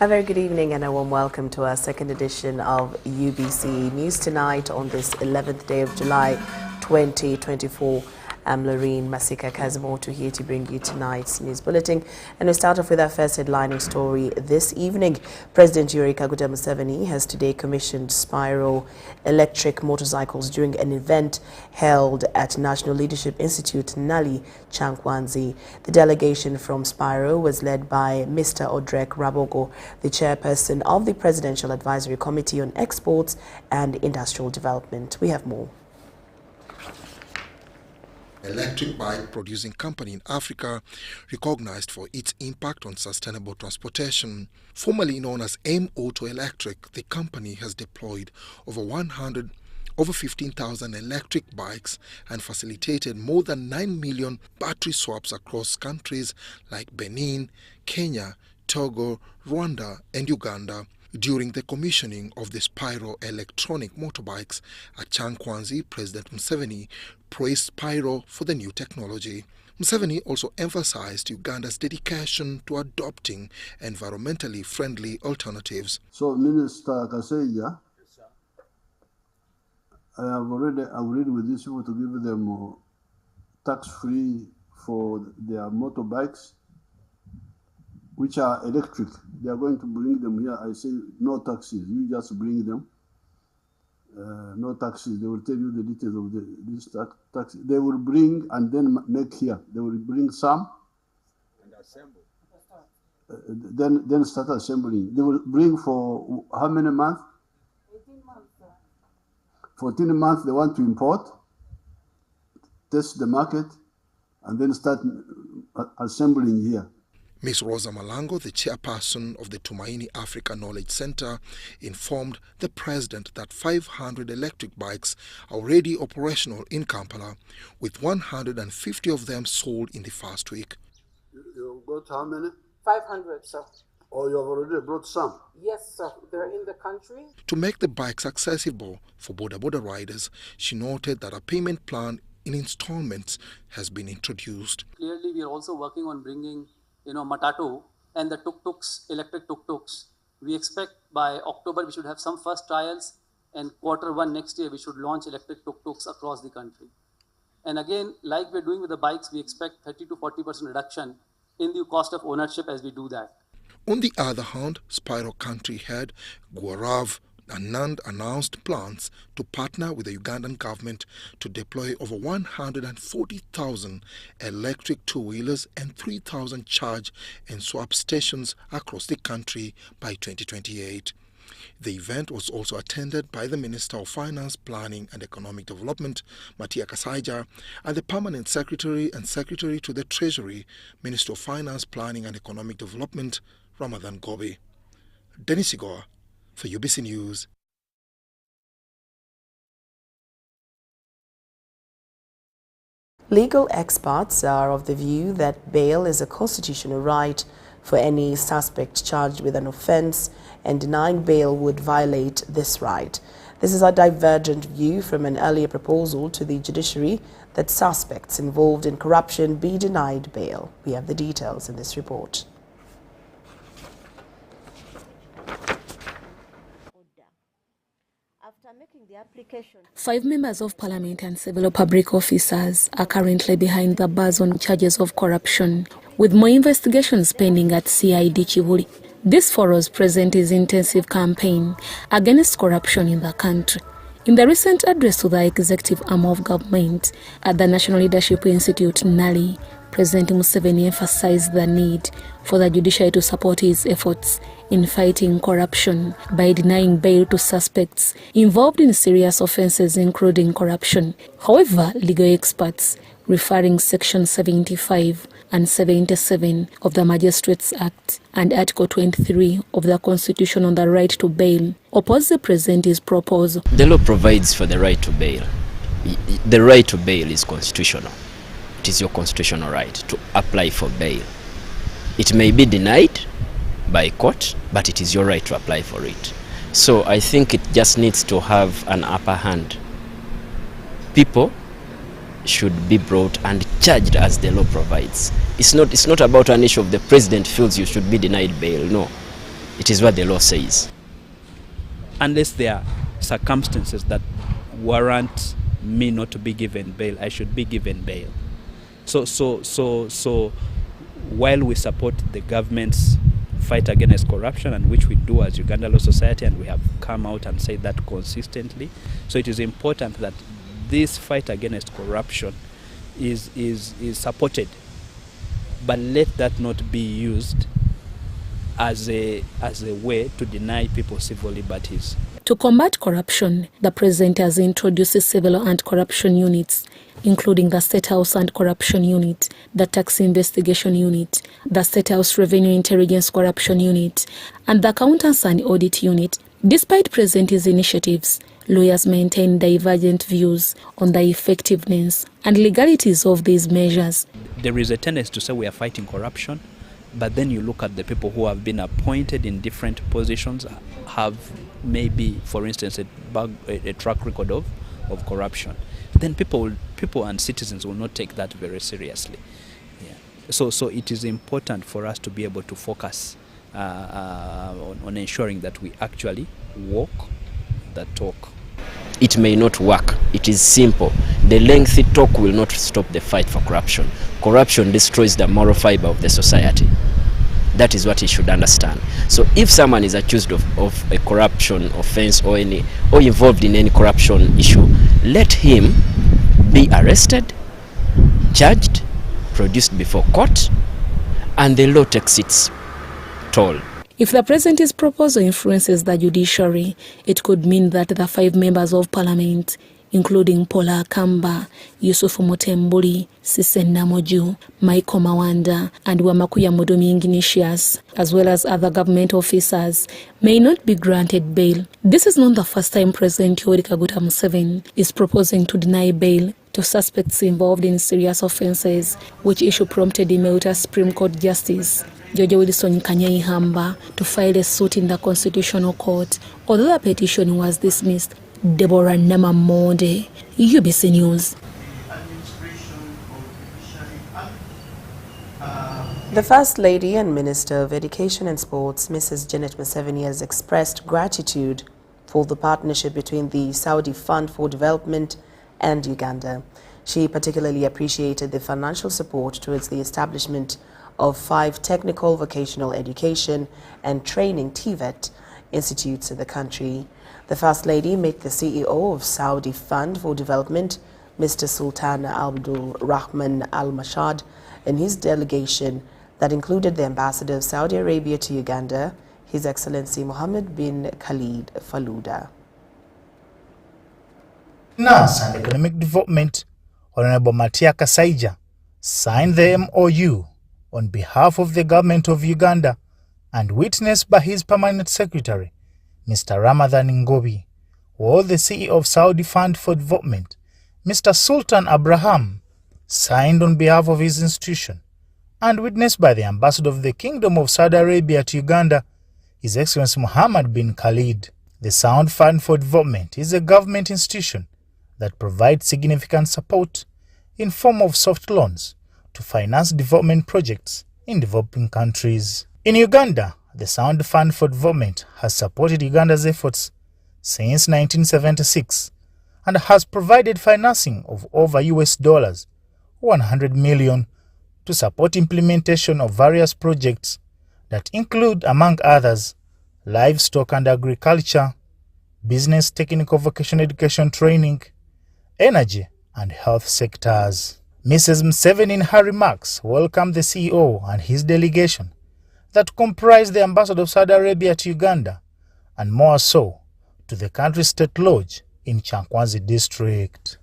A very good evening and a warm welcome to our second edition of UBC News Tonight on this 11th day of July 2024. I'm Lauryn Masika Kazimoto here to bring you tonight's news bulletin. And we start off with our first headlining story this evening. President Yoweri Kaguta Museveni has today commissioned Spyro electric motorcycles during an event held at National Leadership Institute, Nali, Chankwanzi. The delegation from Spyro was led by Mr. Odrek Rabogo, the chairperson of the Presidential Advisory Committee on Exports and Industrial Development. We have more. Electric bike producing company in Africa, recognized for its impact on sustainable transportation. Formerly known as M Auto Electric, the company has deployed over 15,000 electric bikes and facilitated more than 9 million battery swaps across countries like Benin, Kenya, Togo, Rwanda and Uganda. During the commissioning of the Spyro electronic motorbikes at Chankwanzi, President Museveni praised Spyro for the new technology. Museveni also emphasized Uganda's dedication to adopting environmentally friendly alternatives. So, Minister Kaseja, I have already agreed with these people to give them tax-free for their motorbikes, which are electric. They are going to bring them here. I say no taxes. You just bring them. No taxes. They will tell you the details of this tax. They will bring and then make here. They will bring some and assemble. Then start assembling. They will bring for how many months? 18 months. 14 months. They want to import, test the market, and then start assembling here. Ms. Rosa Malango, the chairperson of the Tumaini Africa Knowledge Center, informed the president that 500 electric bikes are already operational in Kampala, with 150 of them sold in the first week. You got how many? 500, sir. Oh, you have already brought some? Yes, sir. They're in the country. To make the bikes accessible for border riders, she noted that a payment plan in installments has been introduced. Clearly, we are also working on bringing Matatu and the tuk-tuks, electric tuk-tuks. We expect by October we should have some first trials, and Q1 next year we should launch electric tuk-tuks across the country. And again, like we're doing with the bikes, we expect 30 to 40% reduction in the cost of ownership as we do that. On the other hand, Spyro country head Gaurav Anand announced plans to partner with the Ugandan government to deploy over 140,000 electric two-wheelers and 3,000 charge and swap stations across the country by 2028. The event was also attended by the Minister of Finance, Planning and Economic Development, Matia Kasaija, and the Permanent Secretary and Secretary to the Treasury, Minister of Finance, Planning and Economic Development, Ramadan Gobi. Dennis Igor for UBC News. Legal experts are of the view that bail is a constitutional right for any suspect charged with an offence, and denying bail would violate this right. This is a divergent view from an earlier proposal to the judiciary that suspects involved in corruption be denied bail. We have the details in this report. Five members of parliament and several public officers are currently behind the bars on charges of corruption, with more investigations pending at CID Chibuli. This follows President's intensive campaign against corruption in the country. In the recent address to the executive arm of government at the National Leadership Institute, Nali, President Museveni emphasized the need for the judiciary to support his efforts in fighting corruption by denying bail to suspects involved in serious offences including corruption. However, legal experts, referring Section 75 and 77 of the Magistrates Act and Article 23 of the Constitution on the right to bail, oppose the President's proposal. The law provides for the right to bail. The right to bail is constitutional. It is your constitutional right to apply for bail. It may be denied by court, but it is your right to apply for it. So I think it just needs to have an upper hand. People should be brought and charged as the law provides. It's not about an issue of the president feels you should be denied bail. No. It is what the law says. Unless there are circumstances that warrant me not to be given bail, I should be given bail. So while we support the government's fight against corruption, and which we do as Uganda Law Society, and we have come out and said that consistently, so it is important that this fight against corruption is supported, but let that not be used as a way to deny people civil liberties. To combat corruption, the President has introduced civil anti-corruption units, including the State House Anti-Corruption Unit, the Tax Investigation Unit, the State House Revenue Intelligence Corruption Unit, and the Accountants and Audit Unit. Despite President's initiatives, lawyers maintain divergent views on the effectiveness and legalities of these measures. There is a tendency to say we are fighting corruption, but then you look at the people who have been appointed in different positions have maybe, for instance, a track record of corruption. Then people and citizens will not take that very seriously. Yeah. So it is important for us to be able to focus on ensuring that we actually walk the talk. It may not work. It is simple. The lengthy talk will not stop the fight for corruption. Corruption destroys the moral fiber of the society. That is what he should understand. So if someone is accused of a corruption offense or involved in any corruption issue, let him be arrested, charged, produced before court, and the law takes its toll. If the President's proposal influences the judiciary, it could mean that the 5 members of Parliament, including Paula Kamba, Yusufu Mutembuli, Sisena Moju, Michael Mawanda, and Wamakuya Mudomi Ignatius, as well as other government officers, may not be granted bail. This is not the first time President Yoweri Kaguta Museveni is proposing to deny bail to suspects involved in serious offences, which issue prompted Imeuta Supreme Court Justice George Wilson Kanyaihamba to file a suit in the Constitutional Court, although the petition was dismissed. Deborah Namamonde, UBC News. The First Lady and Minister of Education and Sports, Mrs. Janet Museveni, has expressed gratitude for the partnership between the Saudi Fund for Development and Uganda. She particularly appreciated the financial support towards the establishment of 5 technical vocational education and training TVET institutes in the country. The First Lady met the CEO of Saudi Fund for Development, Mr. Sultan Abdul Rahman Al Mashad, and his delegation that included the Ambassador of Saudi Arabia to Uganda, His Excellency Mohammed bin Khalid Faluda. Finance and Economic Development, Honorable Matia Kasaija, signed the MOU on behalf of the government of Uganda and witnessed by his permanent secretary, Mr. Ramadan Ngobi, while the CEO of Saudi Fund for Development, Mr. Sultan Abraham, signed on behalf of his institution, and witnessed by the Ambassador of the Kingdom of Saudi Arabia to Uganda, His Excellency Mohammed bin Khalid. The Saudi Fund for Development is a government institution that provides significant support in form of soft loans to finance development projects in developing countries. In Uganda, the Saudi Fund for Development has supported Uganda's efforts since 1976 and has provided financing of over $100 million to support implementation of various projects that include, among others, livestock and agriculture, business technical vocational education training, energy and health sectors. Mrs. Museveni in her remarks welcomed the CEO and his delegation that comprised the Ambassador of Saudi Arabia to Uganda and more so to the country's state lodge in Chankwanzi district.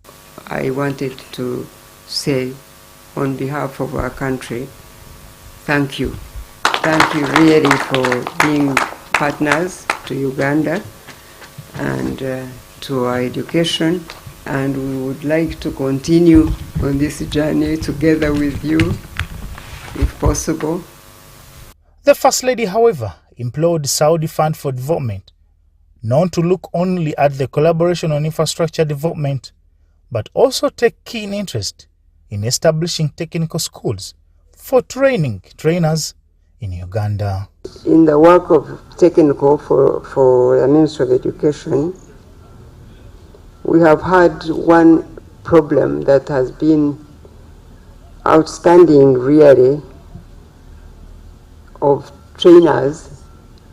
I wanted to say on behalf of our country, thank you. Thank you really for being partners to Uganda and to our education. And we would like to continue on this journey together with you, if possible. The First Lady, however, implored Saudi Fund for Development not to look only at the collaboration on infrastructure development, but also take keen interest in establishing technical schools for training trainers in Uganda. In the work of technical for the Ministry of Education, we have had one problem that has been outstanding really of trainers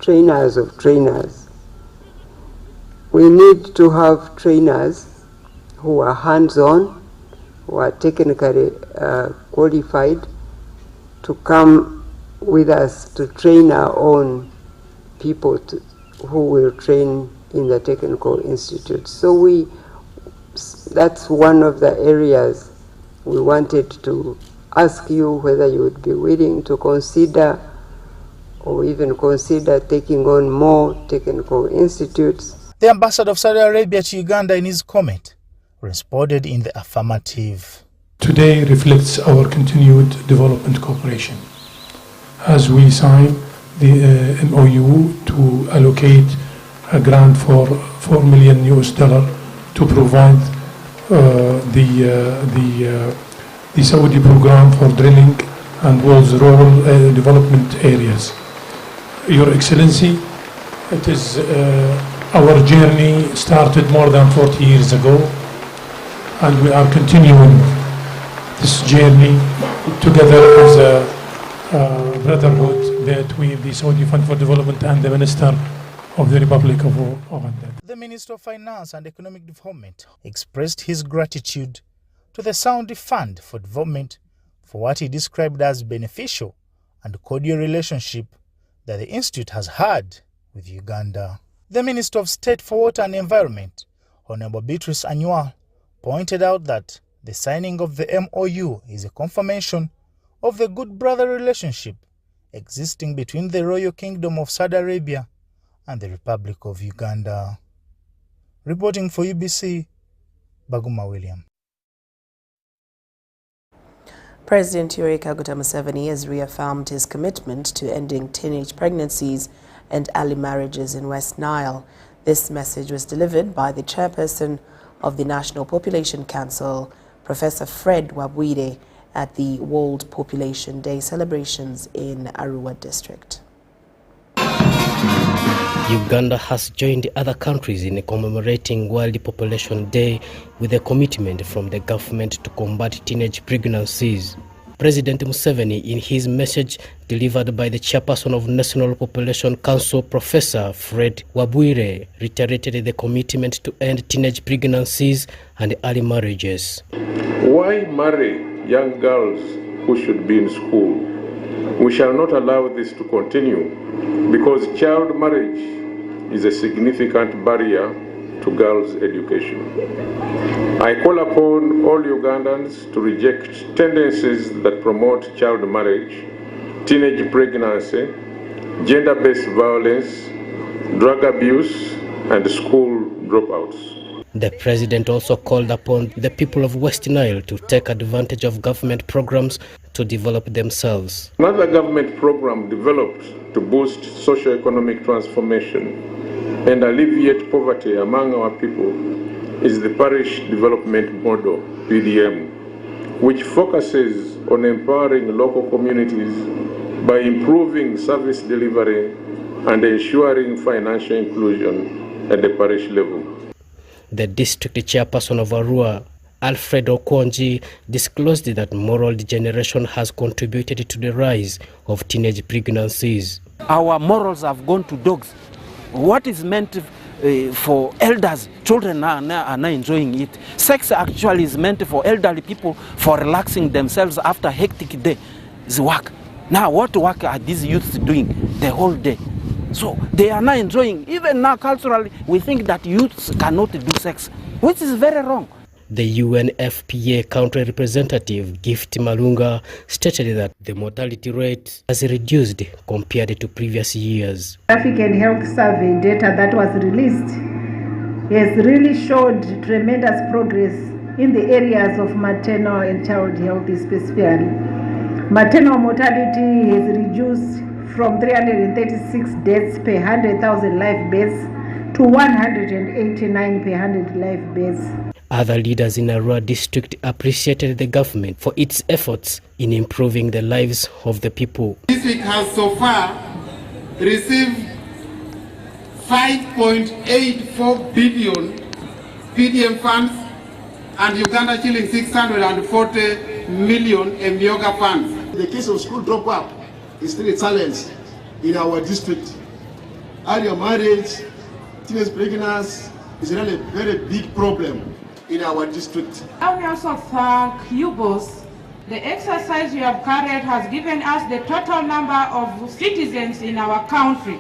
of trainers. We need to have trainers who are hands-on, who are technically qualified to come with us to train our own people who will train in the technical institute. So that's one of the areas we wanted to ask you whether you would be willing to consider or even consider taking on more technical institutes. The ambassador of Saudi Arabia to Uganda, in his comment, responded in the affirmative. Today reflects our continued development cooperation as we sign the MOU to allocate a grant for $4 million to provide the Saudi program for drilling and wells rural development areas. Your Excellency, it is our journey started more than 40 years ago, and we are continuing this journey together as a brotherhood between the Saudi Fund for Development and the Minister of the Republic of Uganda. The Minister of Finance and Economic Development expressed his gratitude to the Saudi Fund for Development for what he described as beneficial and cordial relationship that the Institute has had with Uganda. The Minister of State for Water and Environment, Honorable Beatrice Anywa, pointed out that the signing of the MOU is a confirmation of the good brother relationship existing between the Royal Kingdom of Saudi Arabia and the Republic of Uganda. Reporting for UBC, Baguma William. President Yoweri Kaguta Museveni has reaffirmed his commitment to ending teenage pregnancies and early marriages in West Nile. This message was delivered by the chairperson of the National Population Council, Professor Fred Wabwire, at the World Population Day celebrations in Arua District. Uganda has joined other countries in commemorating World Population Day with a commitment from the government to combat teenage pregnancies. President Museveni, in his message delivered by the chairperson of National Population Council, Professor Fred Wabwire, reiterated the commitment to end teenage pregnancies and early marriages. Why marry young girls who should be in school? We shall not allow this to continue because child marriage is a significant barrier to girls' education. I call upon all Ugandans to reject tendencies that promote child marriage, teenage pregnancy, gender-based violence, drug abuse, and school dropouts. The president also called upon the people of West Nile to take advantage of government programs to develop themselves. Another government program developed to boost socio-economic transformation and alleviate poverty among our people is the Parish Development Model, PDM, which focuses on empowering local communities by improving service delivery and ensuring financial inclusion at the parish level. The district chairperson of Arua, Alfred Okonji, disclosed that moral degeneration has contributed to the rise of teenage pregnancies. Our morals have gone to dogs. What is meant for elders, children are not enjoying it. Sex actually is meant for elderly people for relaxing themselves after a hectic day's work. Now, what work are these youths doing the whole day? So they are not enjoying. Even now, culturally, we think that youths cannot do sex, which is very wrong. The UNFPA country representative, Gift Malunga, stated that the mortality rate has reduced compared to previous years. African Health Survey data that was released has really showed tremendous progress in the areas of maternal and child health specifically. Maternal mortality has reduced from 336 deaths per 100,000 live births to 189 per 100 live births. Other leaders in Arua district appreciated the government for its efforts in improving the lives of the people. This week has so far received 5.84 billion PDM funds and Uganda shilling 640 million Emyoga funds. The case of school dropout is still a challenge in our district. Early marriage, teenage pregnancy is really a very big problem in our district. I will also thank you both. The exercise you have carried has given us the total number of citizens in our country,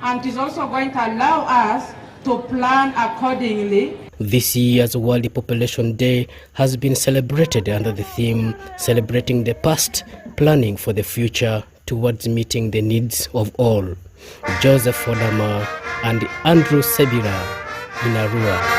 and it is also going to allow us to plan accordingly. This year's World Population Day has been celebrated under the theme Celebrating the Past, Planning for the Future towards meeting the needs of all. Joseph Odama and Andrew Sebira in Arua.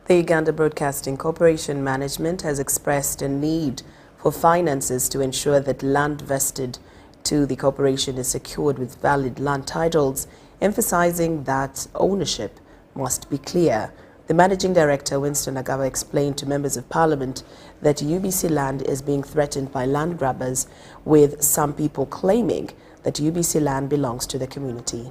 The Uganda Broadcasting Corporation management has expressed a need for finances to ensure that land vested to the corporation is secured with valid land titles, emphasizing that ownership must be clear. The Managing Director, Winston Agaba, explained to members of Parliament that UBC land is being threatened by land grabbers, with some people claiming that UBC land belongs to the community.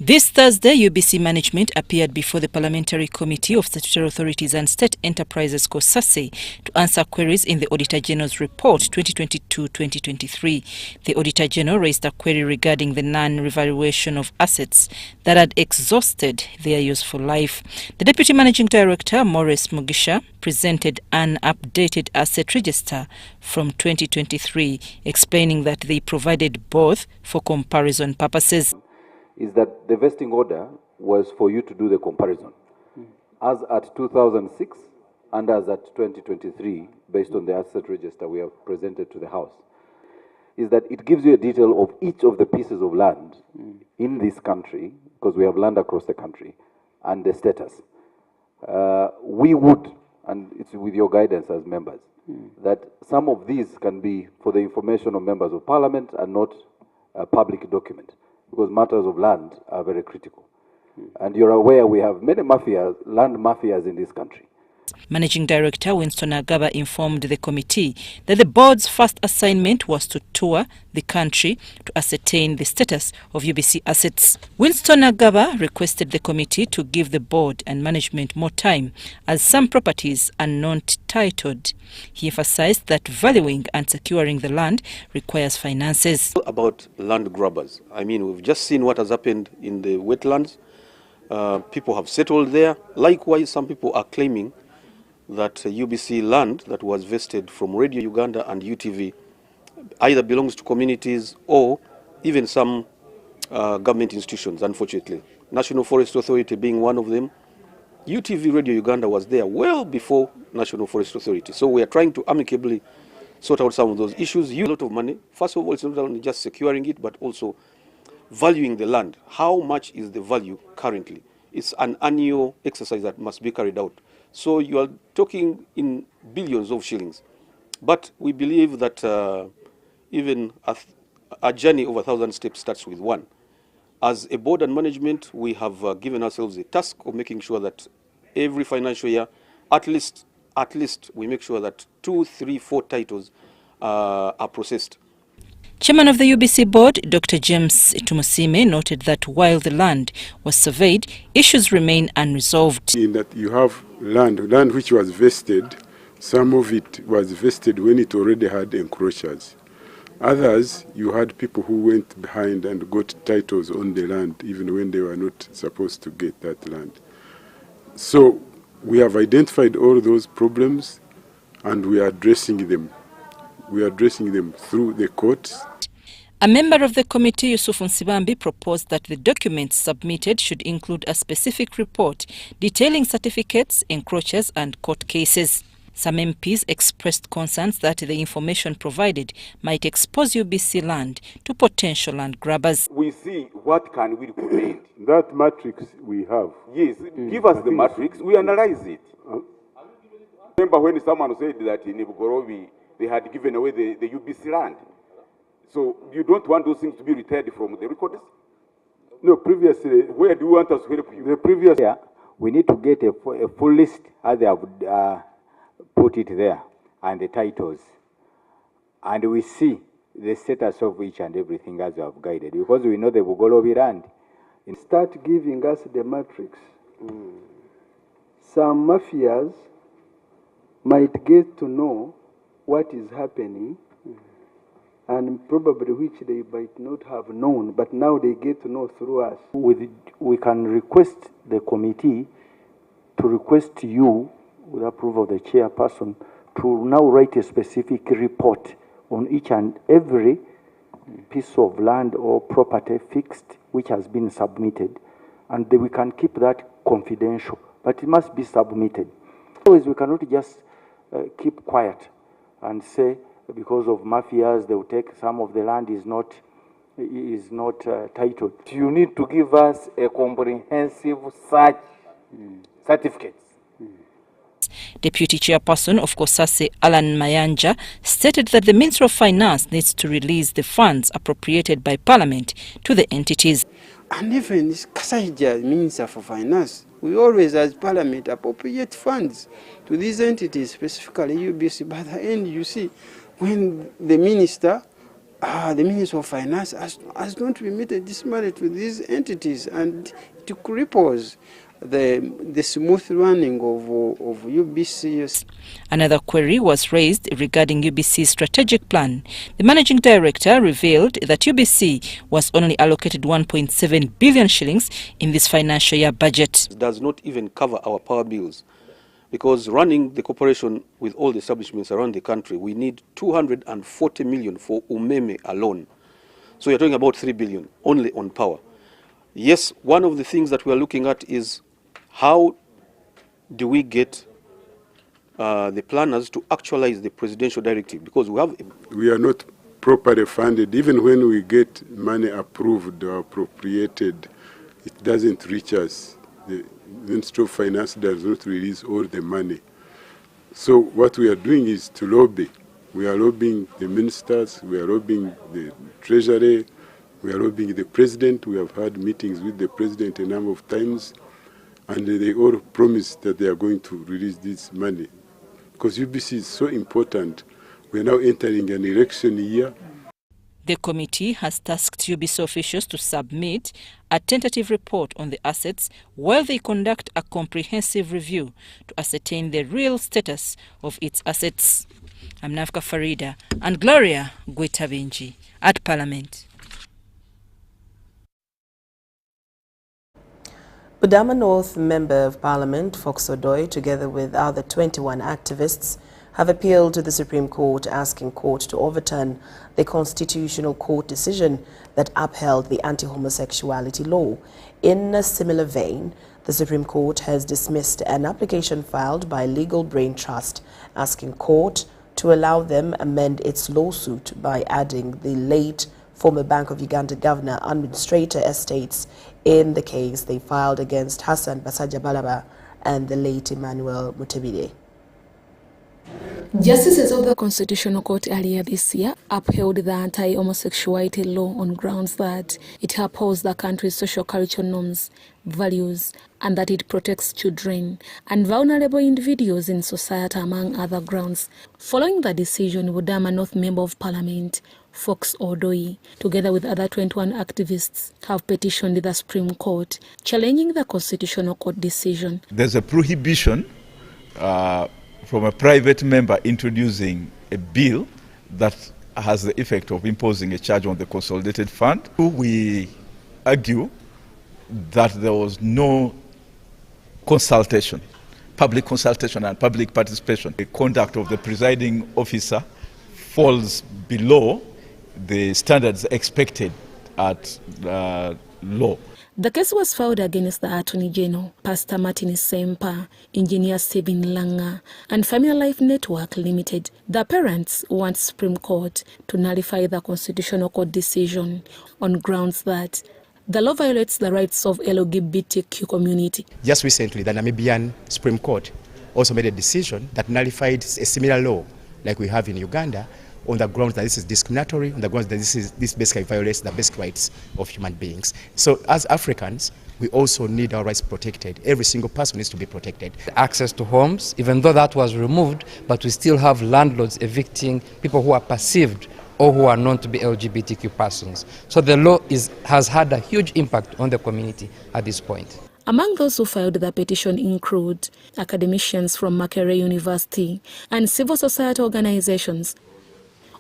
This Thursday, UBC management appeared before the Parliamentary Committee of Statutory Authorities and State Enterprises (COSASE) to answer queries in the Auditor General's report 2022-2023. The Auditor General raised a query regarding the non-revaluation of assets that had exhausted their useful life. The Deputy Managing Director, Maurice Mugisha, presented an updated asset register from 2023, explaining that they provided both for comparison purposes. Is that the vesting order was for you to do the comparison. As at 2006 and as at 2023, based on the asset register we have presented to the House, is that it gives you a detail of each of the pieces of land in this country, because we have land across the country, and the status. We would, and it's with your guidance as members, that some of these can be for the information of members of Parliament and not a public document, because matters of land are very critical. And you're aware we have many mafias, land mafias in this country. Managing Director Winston Agaba informed the committee that the board's first assignment was to tour the country to ascertain the status of UBC assets. Winston Agaba requested the committee to give the board and management more time, as some properties are not titled. He emphasized that valuing and securing the land requires finances. About land grabbers, I mean, we've just seen what has happened in the wetlands. People have settled there. Likewise, some people are claiming that UBC land that was vested from Radio Uganda and UTV either belongs to communities or even some government institutions, unfortunately. National Forest Authority being one of them. UTV Radio Uganda was there well before National Forest Authority. So we are trying to amicably sort out some of those issues. Use a lot of money. First of all, it's not only just securing it, but also valuing the land. How much is the value currently? It's an annual exercise that must be carried out. So you are talking in billions of shillings. But we believe that even a journey of 1,000 steps starts with one. As a board and management, we have given ourselves a task of making sure that every financial year, at least we make sure that 2, 3, 4 titles are processed. Chairman of the UBC board, Dr. James Tumusime, noted that while the land was surveyed, issues remain unresolved. In that you have land which was vested, some of it was vested when it already had encroachers. Others, you had people who went behind and got titles on the land even when they were not supposed to get that land. So we have identified all those problems and we are addressing them. We are addressing them through the courts. A member of the committee, Yusuf Nsibambi, proposed that the documents submitted should include a specific report detailing certificates, encroachers and court cases. Some MPs expressed concerns that the information provided might expose UBC land to potential land grabbers. We see what can we recommend. That matrix we have. Yes, give us the matrix, we analyze it. Remember when someone said that in Ibugorobi they had given away the UBC land. So you don't want those things to be retired from the records? No, previously, where do you want us to help you? The previous year, we need to get a full list as they have put it there, and the titles. And we see the status of each and everything as we have guided, because we know the Bugolobi land. Start giving us the matrix. Some mafias might get to know what is happening, and probably which they might not have known, but now they get to know through us. We can request the committee to request you, with approval of the chairperson, to now write a specific report on each and every piece of land or property fixed which has been submitted, and we can keep that confidential, but it must be submitted. Otherwise, we cannot just keep quiet and say because of mafias they will take some of the land is not titled. You need to give us a comprehensive search certificate. Deputy Chairperson of COSASE, Alan Mayanja, stated that the Ministry of Finance needs to release the funds appropriated by Parliament to the entities. And even Kasaija, Minister for Finance, we always, as Parliament, appropriate funds to these entities, specifically UBC. By the end, you see, when the Minister of Finance has not remitted this money to these entities, and it cripples the smooth running of UBC. Another query was raised regarding UBC's strategic plan. The managing director revealed that UBC was only allocated 1.7 billion shillings in this financial year budget. It does not even cover our power bills, because running the corporation with all the establishments around the country, we need 240 million for Umeme alone. So you're talking about 3 billion only on power. Yes, one of the things that we are looking at is how do we get the planners to actualize the presidential directive, because we are not properly funded. Even when we get money approved or appropriated, it doesn't reach us. The Ministry of Finance does not release all the money. So what we are doing is to lobby. We are lobbying the ministers, we are lobbying the Treasury, we are lobbying the President. We have had meetings with the President a number of times, and they all promised that they are going to release this money. Because UBC is so important. We are now entering an election year. The committee has tasked UBC officials to submit a tentative report on the assets while they conduct a comprehensive review to ascertain the real status of its assets. I'm Nafka Farida and Gloria Gwetabinji at Parliament. Budama North Member of Parliament Fox Odoi, together with other 21 activists, have appealed to the Supreme Court asking court to overturn the Constitutional Court decision that upheld the anti-homosexuality law. In a similar vein, the Supreme Court has dismissed an application filed by Legal Brain Trust asking court to allow them amend its lawsuit by adding the late former Bank of Uganda Governor Administrator estates in the case they filed against Hassan Basaja-Balaba and the late Emmanuel Mutebide. Justices of the Constitutional Court earlier this year upheld the anti-homosexuality law on grounds that it upholds the country's socio-cultural norms, values, and that it protects children and vulnerable individuals in society, among other grounds. Following the decision, Budama North Member of Parliament Fox Odoi, together with other 21 activists, have petitioned the Supreme Court, challenging the Constitutional Court decision. There's a prohibition from a private member introducing a bill that has the effect of imposing a charge on the consolidated fund. We argue that there was no consultation, public consultation and public participation. The conduct of the presiding officer falls below the standards expected at law. The case was filed against the Attorney General, Pastor Martin Sempa, Engineer Stephen Langa, and Family Life Network Limited. The parents want Supreme Court to nullify the Constitutional Court decision on grounds that the law violates the rights of LGBTQ community. Just recently, the Namibian Supreme Court also made a decision that nullified a similar law like we have in Uganda, on the grounds that this is discriminatory, on the grounds that this basically violates the basic rights of human beings. So as Africans, we also need our rights protected. Every single person needs to be protected. Access to homes, even though that was removed, but we still have landlords evicting people who are perceived or who are known to be LGBTQ persons. So the law has had a huge impact on the community at this point. Among those who filed the petition include academicians from Makerere University and civil society organizations.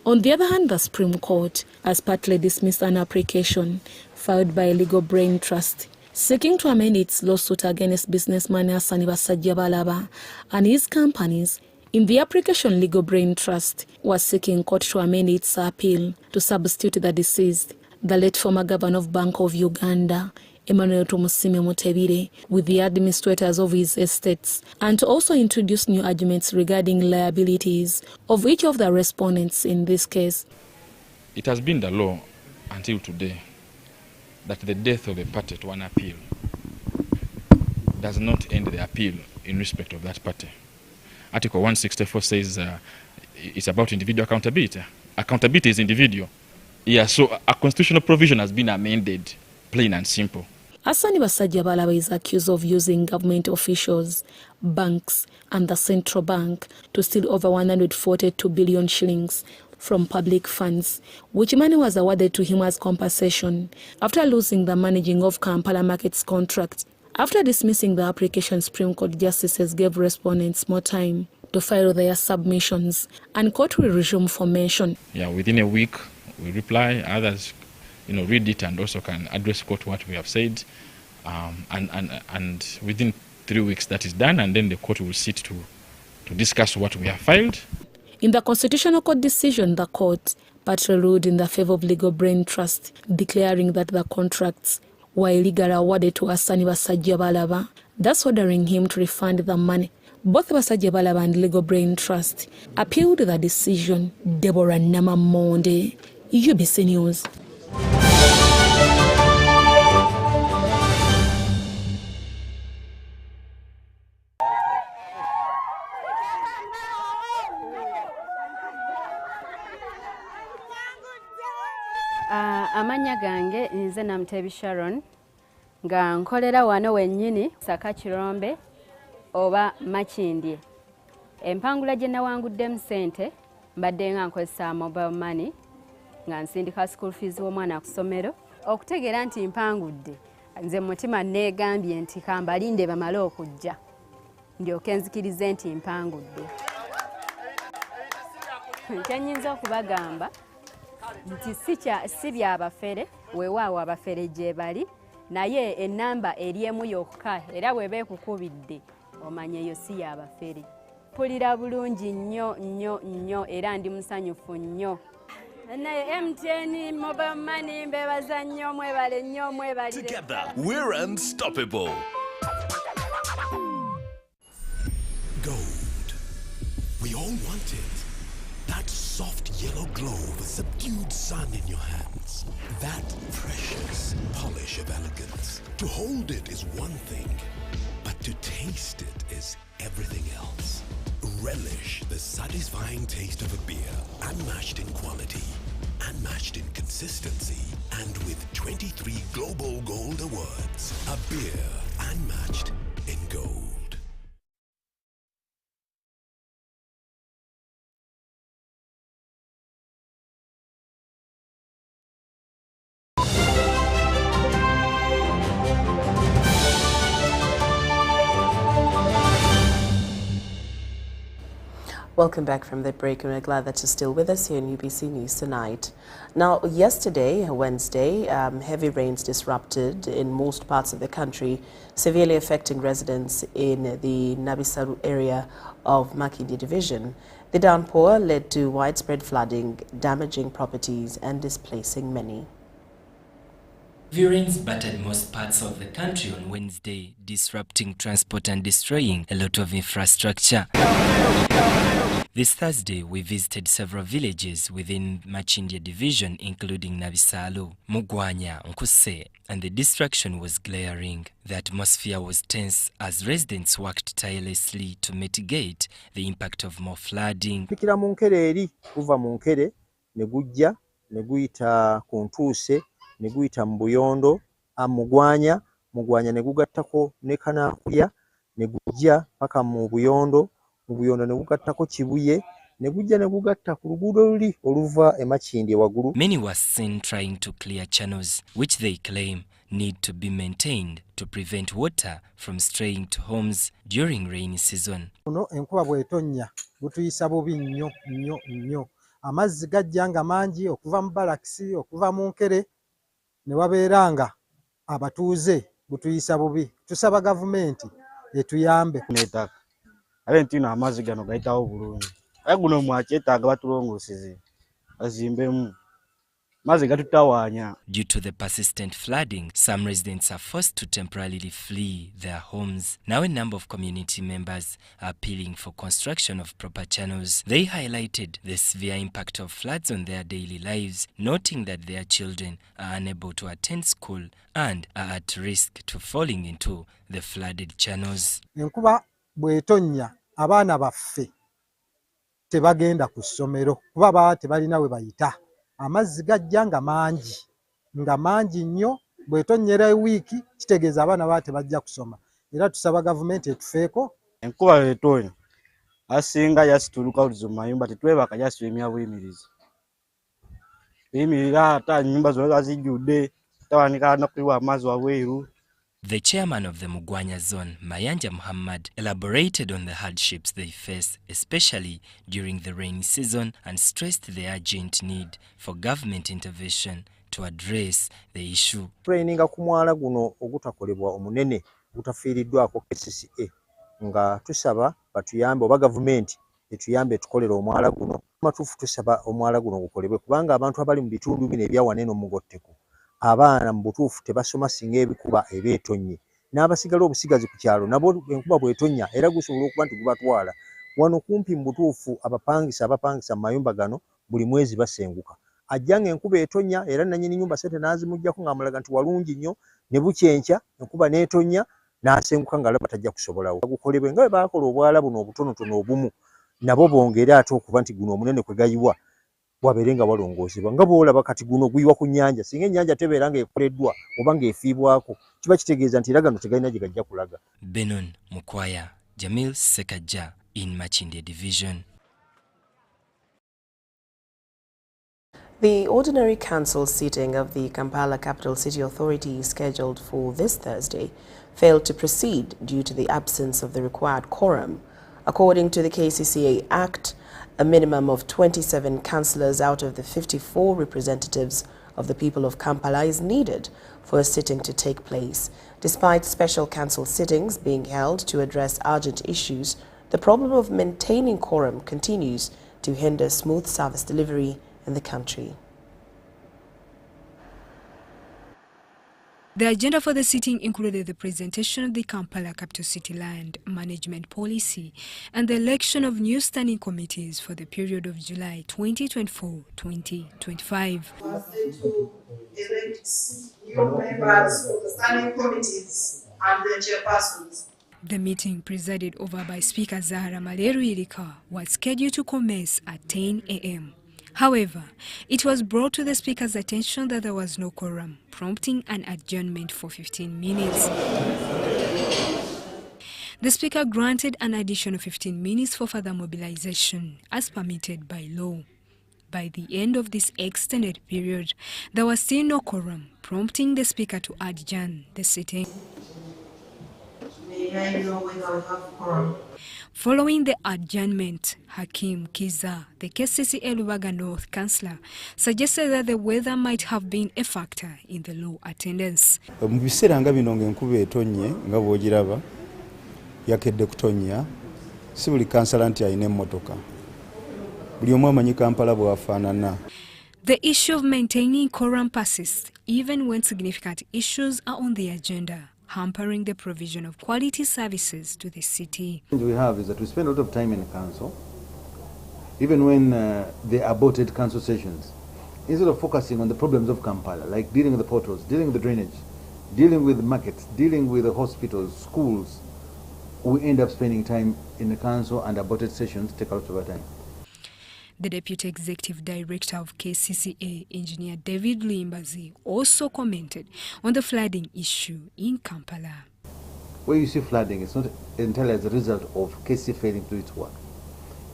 On the other hand, the Supreme Court has partly dismissed an application filed by Legal Brain Trust seeking to amend its lawsuit against businessman Hassan Basajjabalaba and his companies. In the application, Legal Brain Trust was seeking court to amend its appeal to substitute the deceased, the late former governor of Bank of Uganda, Emmanuel Tumusiime Mutebire, with the administrators of his estates, and to also introduce new arguments regarding liabilities of each of the respondents in this case. It has been the law until today that the death of a party to an appeal does not end the appeal in respect of that party. Article 164 says it's about individual accountability. Accountability is individual. Yeah, so a constitutional provision has been amended, plain and simple. Hassan Basajjabalaba is accused of using government officials, banks, and the central bank to steal over 142 billion shillings from public funds, which money was awarded to him as compensation after losing the managing of Kampala Markets contract. After dismissing the application, Supreme Court justices gave respondents more time to file their submissions, and court will resume formation. Yeah, within a week we reply. Others, read it and also can address court what we have said, and within 3 weeks that is done, and then the court will sit to discuss what we have filed. In the Constitutional Court decision, the court partly ruled in the favor of Legal Brain Trust, declaring that the contracts were illegally awarded to Hassan Basajjabalaba, thus ordering him to refund the money. Both Basajjabalaba and Legal Brain Trust appealed the decision. Deborah Namamonde, UBC News. Amanya gange nze Namutebi Sharon nga nkolera wano wennyini Saka Kirombe oba Makindye. Empangula gye nawanguddemu ssente mbadde nga nkozesa mobile money nga nsindika school fees w'omwana ku ssomero. Okutegeera nti mpangudde, nze mutima neegambye nti kambalinde bamale okujja ndyoke nzikirize nti mpangudde. Kyennyinza okubagamba nti si byabafere, weewaawo abafere gye bali, naye ennamba eri emu yokka era bw'eba ekukubidde omanye eyo si yabafere. Mpulira bulungi nnyo nnyo nnyo era ndi musanyufu nnyo. Naye MTN mobile money mbebaza nnyo, mwebale nnyo, mwebalire. Together we're unstoppable. Gold. We all want it. That soft yellow glow of a subdued sun in your hands. That precious polish of elegance. To hold it is one thing, but to taste it is everything else. Relish the satisfying taste of a beer, unmatched in quality, unmatched in consistency, and with 23 Global Gold Awards. A beer unmatched in gold. Welcome back from the break, and we're glad that you're still with us here in UBC News Tonight. Now, yesterday, Wednesday, heavy rains disrupted in most parts of the country, severely affecting residents in the Nabisaru area of Makindye Division. The downpour led to widespread flooding, damaging properties and displacing many. Heavy rains battered most parts of the country on Wednesday, disrupting transport and destroying a lot of infrastructure. This Thursday, we visited several villages within Machindia division, including Nabisalu, Mugwanya, Nkuse, and the distraction was glaring. The atmosphere was tense as residents worked tirelessly to mitigate the impact of more flooding. Pikira mu nkere eri kuva mu nkere ne gujja ne guyita ku Ntuuse ne guyita mu Buyondo Mugwanya ne gugattako ne Kanaakulya ne gujja paka mu Buyondo ne gugattako Kibuye ne gujja ne gugatta ku luguudo luli oluva e Makindye waggulu. Many were seen trying to clear channels which they claim need to be maintained to prevent water from straying to homes during rainy season. Kuno enkuba bw'etonnya gutuyisa bubi nnyo. Amazzi gajja nga mangi okuva mu Balakisi okuva mu Nkere ne wabeeranga abatuuze gutuyisa bubi. Tusaba gavumenti etuyambe n'ettaka. Ate nti amazzi gano gayitawo bulungi. Aye guno mwakyetaaga batulongooseze bazimbemu. Due to the persistent flooding, some residents are forced to temporarily flee their homes. Now a number of community members are appealing for construction of proper channels. They highlighted the severe impact of floods on their daily lives, noting that their children are unable to attend school and are at risk to falling into the flooded channels. Enkuba bw'etonnya abaana baffe tebagenda ku ssomero kuba baba tebalina we bayita. Amazzi gajja nga mangi nnyo bw'etonnyera ewiiki kitegeeza abaana baba tebajja kusoma. Era tusaba gavumenti etufeeko. Enkuba bw'etonya asinga yasituluka oluzo mu mayumba tetwebaka yasitula buyimirizi. Biyimirira ate ennyumba zonna zijjudde tawanika no kuyiwa amazzi wabweru. The chairman of the Mugwanya zone, Mayanja Muhammad, elaborated on the hardships they face, especially during the rainy season, and stressed the urgent need for government intervention to address the issue. Traininga ku mwala guno ogutakolebwa omunene gutafiiriddwako KCCA nga tusaba batuyambe oba gavumenti etuyambe tukolera omwala guno. Matuufu tusaba omwala guno gukolebwe kubanga abantu abali mu bitundu bino ebyawanene omugotteko abaana mu butuufu tebasoma singa ebikuba ebeetonye n'abasigala obusigazi ku kyalo nabo enkuba bw'etonnya era gusobola okuba nti gubatwala. Wano kumpi mu butuufu abapangisa mu mayumba gano buli mwezi basenguka. Ajja ng'enkuba etonnya era nannyini nnyumba sente n'azimuggyako ng'amulaga nti walungi nnyo ne bukyenkya enkuba n'etonnya n'asenguka ng'alaba tajja kusobolawo. Gukolebwe nga bwe baakola obwala buno obutonotono obumu nabo bongere ate okuba nti guno omunene kwe gayiwa wabeere nga walongoosebwa nga bw'olaba kati guno guyiwa ku nnyanja singa ennyanja tebeera ng'ekoleddwa oba ng'efiibwako kiba kitegeeza nti era gano tegalina gye gajja kulaga. Benon Mukwaya, Jamil Sekaja in Machindia division. The ordinary council sitting of the Kampala Capital City Authority scheduled for this Thursday failed to proceed due to the absence of the required quorum. According to the KCCA Act, a minimum of 27 councillors out of the 54 representatives of the people of Kampala is needed for a sitting to take place. Despite special council sittings being held to address urgent issues, the problem of maintaining quorum continues to hinder smooth service delivery in the country. The agenda for the sitting included the presentation of the Kampala Capital City Land Management Policy and the election of new standing committees for the period of July 2024-2025. To elect new members of the standing committees and their chairpersons. The meeting, presided over by Speaker Zahara Maleru Irika, was scheduled to commence at 10 a.m. However, it was brought to the Speaker's attention that there was no quorum, prompting an adjournment for 15 minutes. The Speaker granted an additional 15 minutes for further mobilization, as permitted by law. By the end of this extended period, there was still no quorum, prompting the Speaker to adjourn the sitting. May I know whether we have quorum? Following the adjournment, Hakim Kiza, the KCCA Lubaga North Councillor, suggested that the weather might have been a factor in the low attendance. Mu biseera nga bino ng'enkuba etonnye nga bw'ogiraba yakedde kutonnya si buli kansala nti alina emmotoka. Buli omu amanyi Kampala bw'afaanana. The issue of maintaining quorum persists even when significant issues are on the agenda, hampering the provision of quality services to the city. What we have is that we spend a lot of time in the council even when they aborted council sessions, instead of focusing on the problems of Kampala, like dealing with the portals, dealing with the drainage, dealing with the markets, dealing with the hospitals, schools, we end up spending time in the council and aborted sessions take a lot of our time. The Deputy Executive Director of KCCA, Engineer David Limbazi, also commented on the flooding issue in Kampala. Where you see flooding, it's not entirely as a result of KC failing to do its work.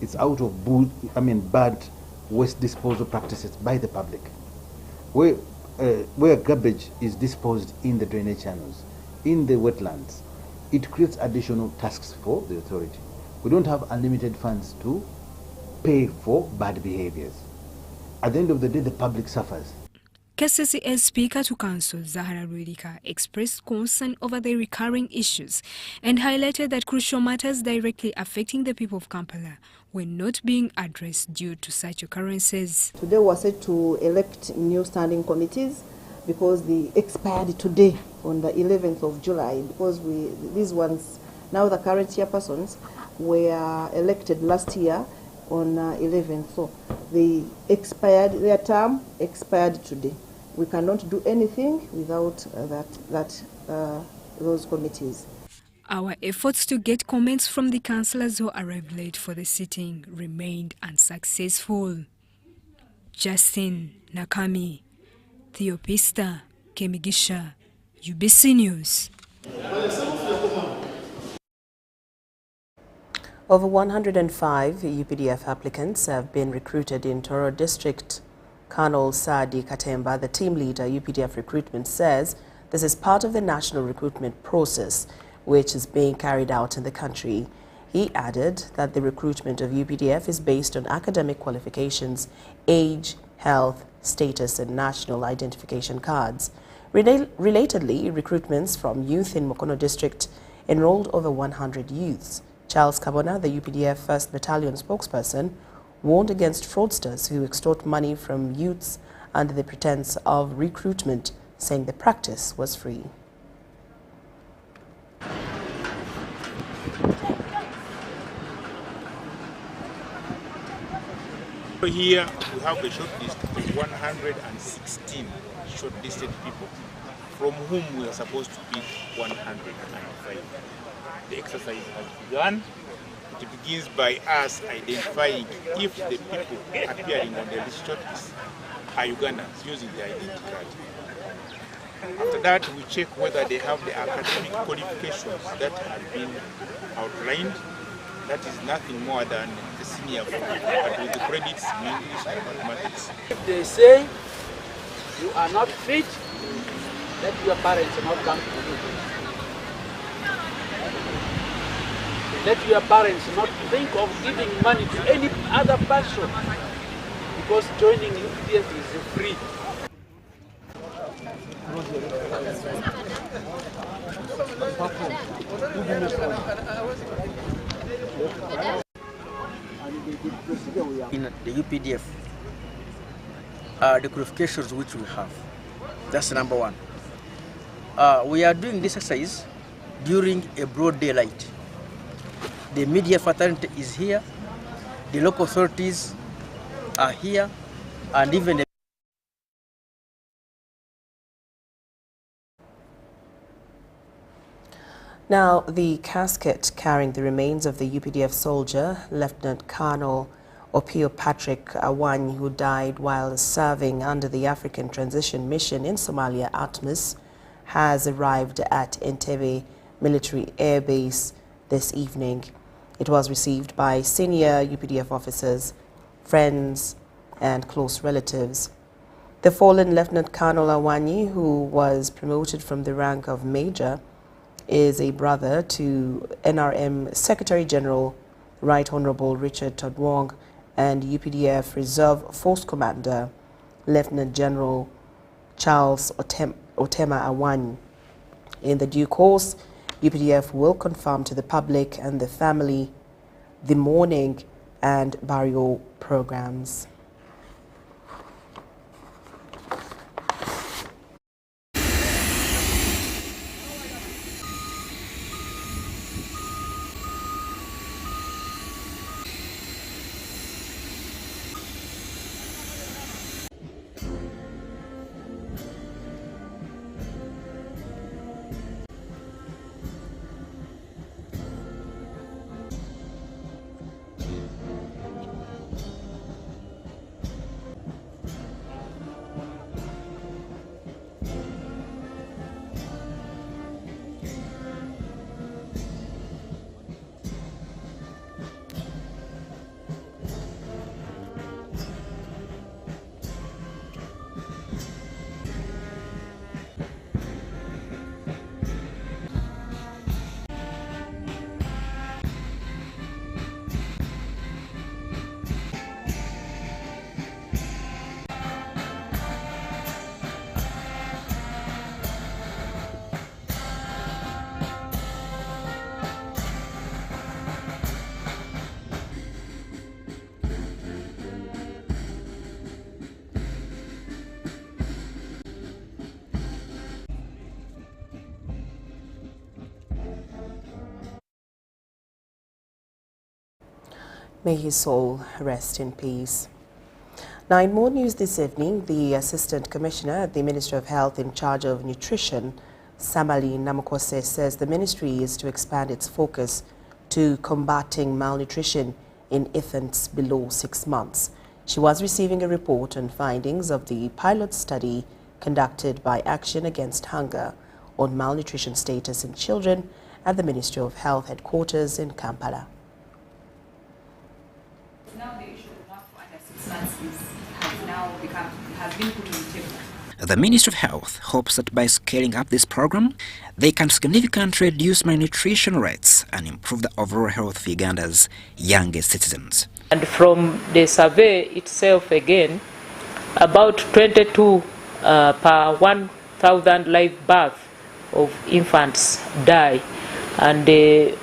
It's out of bad waste disposal practices by the public. Where garbage is disposed in the drainage channels, in the wetlands, it creates additional tasks for the authority. We don't have unlimited funds to pay for bad behaviors. At the end of the day, the public suffers. KCCA Speaker to Council Zahara Rwirika expressed concern over the recurring issues and highlighted that crucial matters directly affecting the people of Kampala were not being addressed due to such occurrences. Today we are set to elect new standing committees because they expired today on the 11th of July, because these ones, now the current chairpersons, were elected last year on 11th, so they expired, their term expired today. We cannot do anything without those committees. Our efforts to get comments from the councillors who arrived late for the sitting remained unsuccessful. Justin Nakami, Theopista Kemigisha, UBC News. Over 105 UPDF applicants have been recruited in Toro District. Colonel Sadi Katemba, the team leader, UPDF recruitment, says this is part of the national recruitment process which is being carried out in the country. He added that the recruitment of UPDF is based on academic qualifications, age, health, status, and national identification cards. Relatedly, recruitments from youth in Mukono District enrolled over 100 youths. Charles Kabona, the UPDF 1st Battalion spokesperson, warned against fraudsters who extort money from youths under the pretense of recruitment, saying the practice was free. Here we have a shortlist of 116 shortlisted people, from whom we are supposed to pick 105. The exercise has begun. It begins by us identifying if the people appearing on the list shortlist are Ugandans using their identity card. After that, we check whether they have the academic qualifications that have been outlined. That is nothing more than the senior form, but with the credits in English and mathematics. If they say you are not fit, let your parents not come to you. Let your parents not think of giving money to any other person, because joining UPDF is free. In the UPDF, the qualifications which we have, that's number one. We are doing this exercise during a broad daylight. The media fraternity is here, the local authorities are here, and even the Now, the casket carrying the remains of the UPDF soldier, Lieutenant Colonel Opio Patrick Awany, who died while serving under the African Transition Mission in Somalia, ATMIS, has arrived at Entebbe Military Air Base this evening. It was received by senior UPDF officers, friends, and close relatives. The fallen Lieutenant Colonel Awany, who was promoted from the rank of Major, is a brother to NRM Secretary General Right Honorable Richard Todwong and UPDF Reserve Force Commander Lieutenant General Charles Otema Awany. In the due course, UPDF will confirm to the public and the family the mourning and burial programs. May his soul rest in peace. Now, in more news this evening, the Assistant Commissioner at the Ministry of Health in charge of nutrition, Samali Namakose, says the ministry is to expand its focus to combating malnutrition in infants below 6 months. She was receiving a report on findings of the pilot study conducted by Action Against Hunger on malnutrition status in children at the Ministry of Health headquarters in Kampala. Now the issue of work for under 6 months has been put on the table. The Ministry of Health hopes that by scaling up this program, they can significantly reduce malnutrition rates and improve the overall health of Uganda's youngest citizens. And from the survey itself again, about 22 per 1,000 live births of infants die. And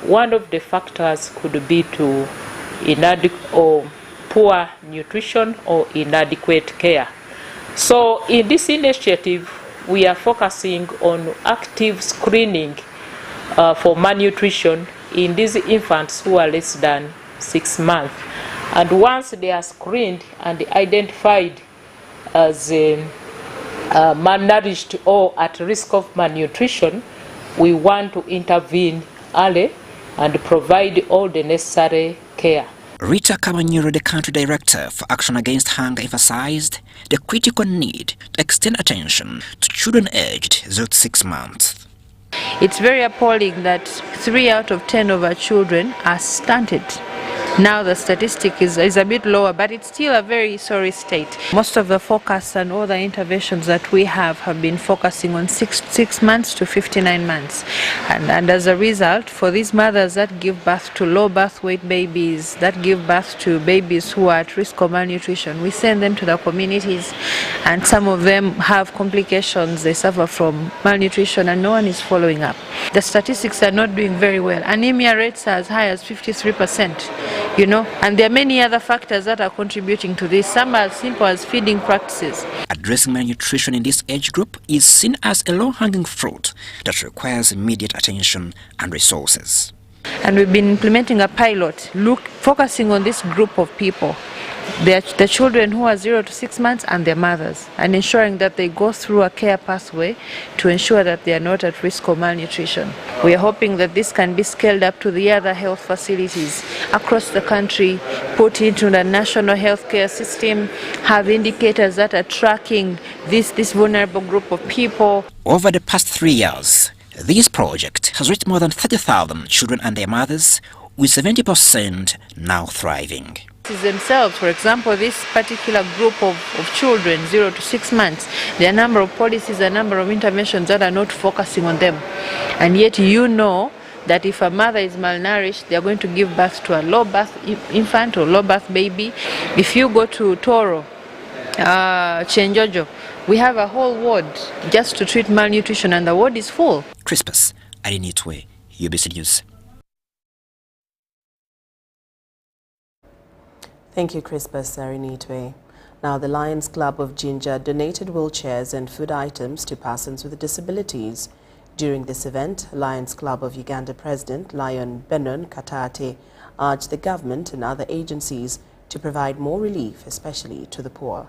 one of the factors could be to inadequate or poor nutrition or inadequate care. So in this initiative, we are focusing on active screening for malnutrition in these infants who are less than 6 months. And once they are screened and identified as malnourished or at risk of malnutrition, we want to intervene early and provide all the necessary care. Rita Kabanyuro, the country director for Action Against Hunger, emphasized the critical need to extend attention to children aged 0 to 6 months. It's very appalling that 3 out of 10 of our children are stunted. Now the statistic is a bit lower, but it's still a very sorry state. Most of the focus and all the interventions that we have been focusing on 6 months to 59 months. And as a result, for these mothers that give birth to low birth weight babies, that give birth to babies who are at risk of malnutrition, we send them to the communities, and some of them have complications. They suffer from malnutrition and no one is following up. The statistics are not doing very well. Anemia rates are as high as 53%. And there are many other factors that are contributing to this. Some are as simple as feeding practices. Addressing malnutrition in this age group is seen as a low-hanging fruit that requires immediate attention and resources. And we've been implementing a pilot, focusing on this group of people, the children who are 0 to 6 months and their mothers, and ensuring that they go through a care pathway to ensure that they are not at risk of malnutrition. We are hoping that this can be scaled up to the other health facilities across the country, put into the national healthcare system, have indicators that are tracking this vulnerable group of people. Over the past 3 years, this project has reached more than 30,000 children and their mothers, with 70% now thriving. Themselves, for example, this particular group of children, 0 to 6 months, there are a number of policies, a number of interventions that are not focusing on them. And yet that if a mother is malnourished, they are going to give birth to a low birth infant or low birth baby. If you go to Toro, Chenjojo, we have a whole ward just to treat malnutrition, and the ward is full. Crispus Arinitwe, UBC News. Thank you, Crispus Arinitwe. Now, the Lions Club of Jinja donated wheelchairs and food items to persons with disabilities. During this event, Lions Club of Uganda President Lauryn Masika urged the government and other agencies to provide more relief, especially to the poor.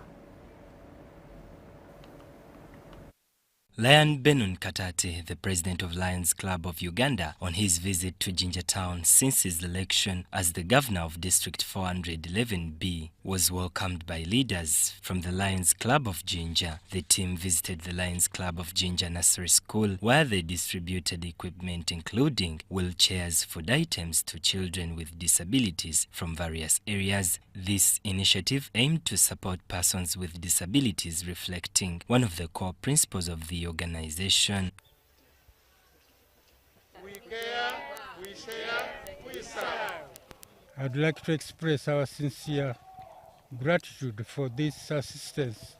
Lauryn Masika, the president of Lions Club of Uganda, on his visit to Jinja Town since his election as the governor of District 411B, was welcomed by leaders from the Lions Club of Jinja. The team visited the Lions Club of Jinja Nursery School, where they distributed equipment including wheelchairs, food items to children with disabilities from various areas. This initiative aimed to support persons with disabilities, reflecting one of the core principles of the organization. We care, we share, we serve. I'd like to express our sincere gratitude for this assistance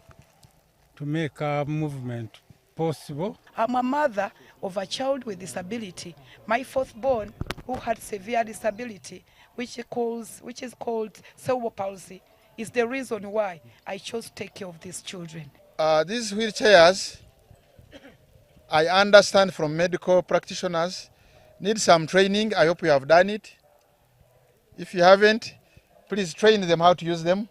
to make our movement possible. I'm a mother of a child with disability. My fourth born, who had severe disability, which is called cerebral palsy, is the reason why I chose to take care of these children. These wheelchairs, I understand from medical practitioners, need some training. I hope you have done it. If you haven't, please train them how to use them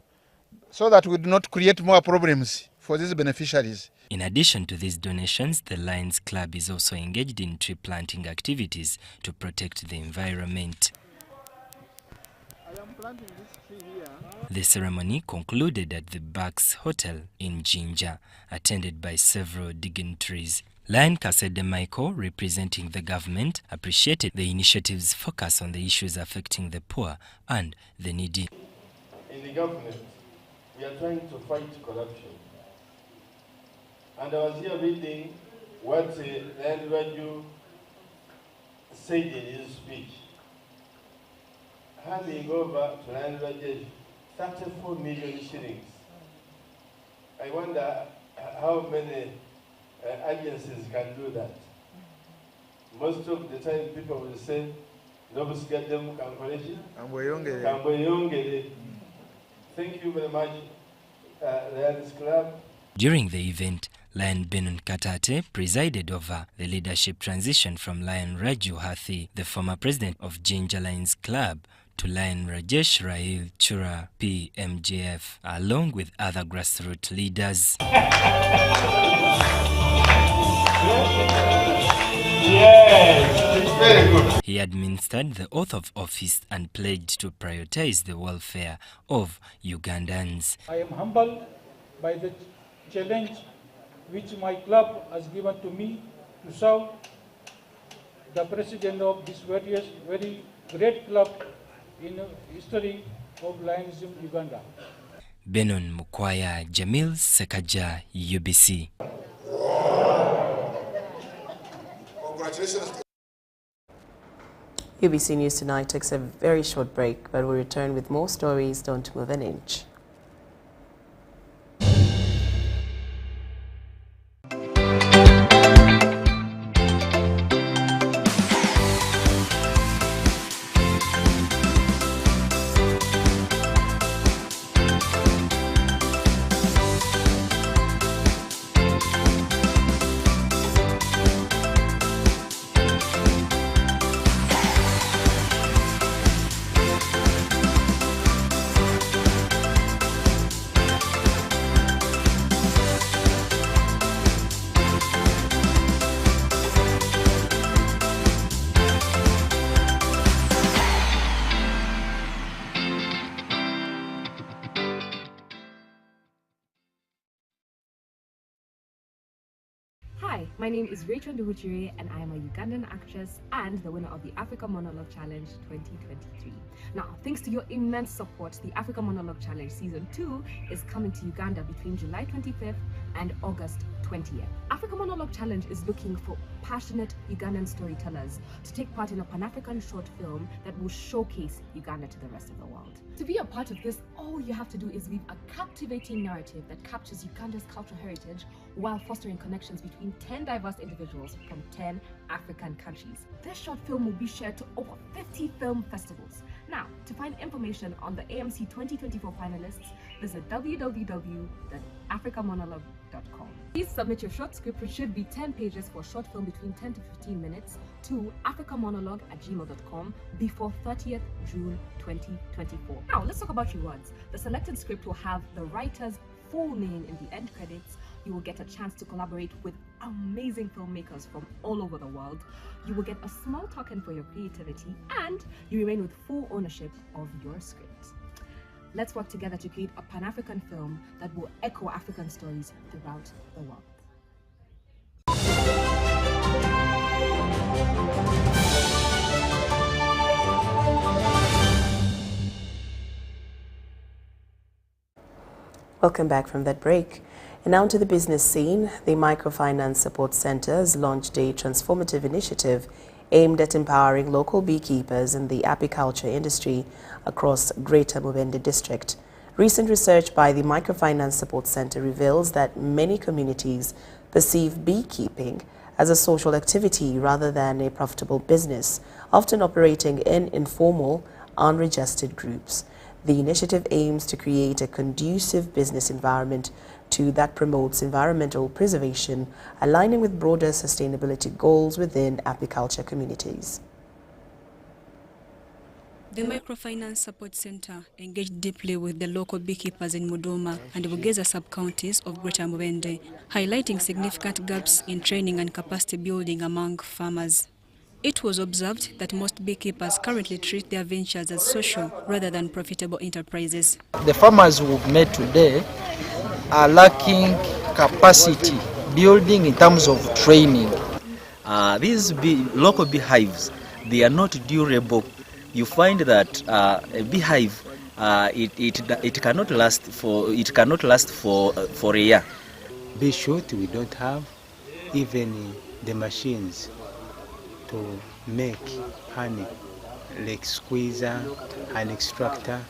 so that we do not create more problems for these beneficiaries. In addition to these donations, the Lions Club is also engaged in tree planting activities to protect the environment. The ceremony concluded at the Bucks Hotel in Jinja, attended by several dignitaries. Lion Kasede Michael, representing the government, appreciated the initiative's focus on the issues affecting the poor and the needy. In the government, we are trying to fight corruption. And I was here reading what Lion Radio said in his speech. Handing over to Lion Radio 34 million shillings. I wonder how many agencies can do that. Most of the time people will say, thank you very much, Lions Club. During the event, Lion Benon Katate presided over the leadership transition from Lion Raju Hathi, the former president of Jinja Lions Club, to Lion Rajesh Rahil Chura PMJF, along with other grassroots leaders. Yes, it's very good. He administered the oath of office and pledged to prioritize the welfare of Ugandans. I am humbled by the challenge which my club has given to me to serve the president of this very great club in the history of Lionism Uganda. Benon Mukwaya, Jamil Sekaja, UBC. Congratulations. UBC News Tonight takes a very short break, but we'll return with more stories. Don't move an inch. Hi, my name is Rachel Nduhutiri and I am a Ugandan actress and the winner of the Africa Monologue Challenge 2023. Now, thanks to your immense support, the Africa Monologue Challenge Season 2 is coming to Uganda between July 25th and August 20th. Africa Monologue Challenge is looking for passionate Ugandan storytellers to take part in a Pan-African short film that will showcase Uganda to the rest of the world. To be a part of this, all you have to do is weave a captivating narrative that captures Uganda's cultural heritage while fostering connections between 10 diverse individuals from 10 African countries. This short film will be shared to over 50 film festivals. Now, to find information on the AMC 2024 finalists, visit www.africamonologue.com. Please submit your short script, which should be 10 pages for a short film between 10 to 15 minutes, to africamonologue@gmail.com before 30th June 2024. Now, let's talk about rewards. The selected script will have the writer's full name in the end credits. You will get a chance to collaborate with amazing filmmakers from all over the world. You will get a small token for your creativity, and you remain with full ownership of your script. Let's work together to create a Pan-African film that will echo African stories throughout the world. Welcome back from that break. And now to the business scene. The Microfinance Support Center has launched a transformative initiative aimed at empowering local beekeepers in the apiculture industry across Greater Mubende District. Recent research by the Microfinance Support Center reveals that many communities perceive beekeeping as a social activity rather than a profitable business, often operating in informal, unregistered groups. The initiative aims to create a conducive business environment that promotes environmental preservation, aligning with broader sustainability goals within apiculture communities. The Microfinance Support Center engaged deeply with the local beekeepers in Muduma and Bugeza sub-counties of Greater Mubende, highlighting significant gaps in training and capacity building among farmers. It was observed that most beekeepers currently treat their ventures as social rather than profitable enterprises. The farmers we've met today are lacking capacity building in terms of training. These local beehives, they are not durable. You find that a beehive, it cannot last for a year. Be short, we don't have even the machines to make honey, like squeezer, honey extractor.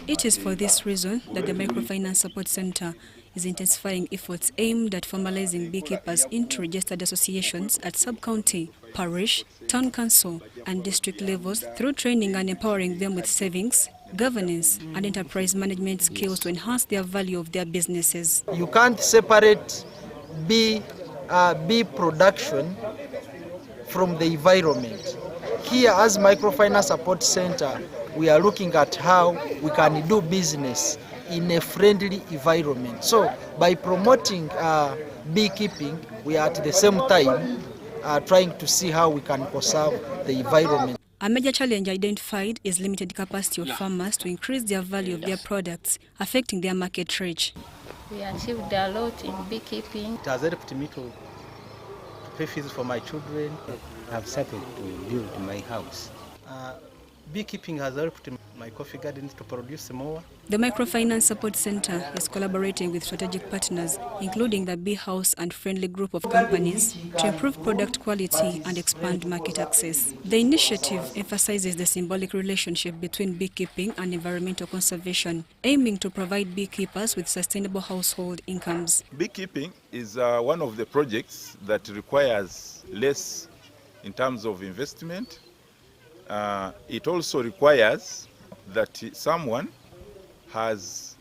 It is for this reason that the Microfinance Support Center is intensifying efforts aimed at formalizing beekeepers into registered associations at sub-county, parish, town council and district levels through training and empowering them with savings, governance and enterprise management skills to enhance their value of their businesses. You can't separate bee production from the environment. Here as Microfinance Support Center, we are looking at how we can do business in a friendly environment. So by promoting beekeeping, we are at the same time trying to see how we can conserve the environment. A major challenge identified is limited capacity of farmers to increase their value of their products, affecting their market reach. We achieved a lot in beekeeping. It has helped me to pay fees for my children. I've started to build my house. Beekeeping has helped my coffee gardens to produce more. The Microfinance Support Center is collaborating with strategic partners, including the Bee House and Friendly Group of companies, to improve product quality and expand market access. The initiative emphasizes the symbolic relationship between beekeeping and environmental conservation, aiming to provide beekeepers with sustainable household incomes. Beekeeping is one of the projects that requires less in terms of investment. It also requires that someone has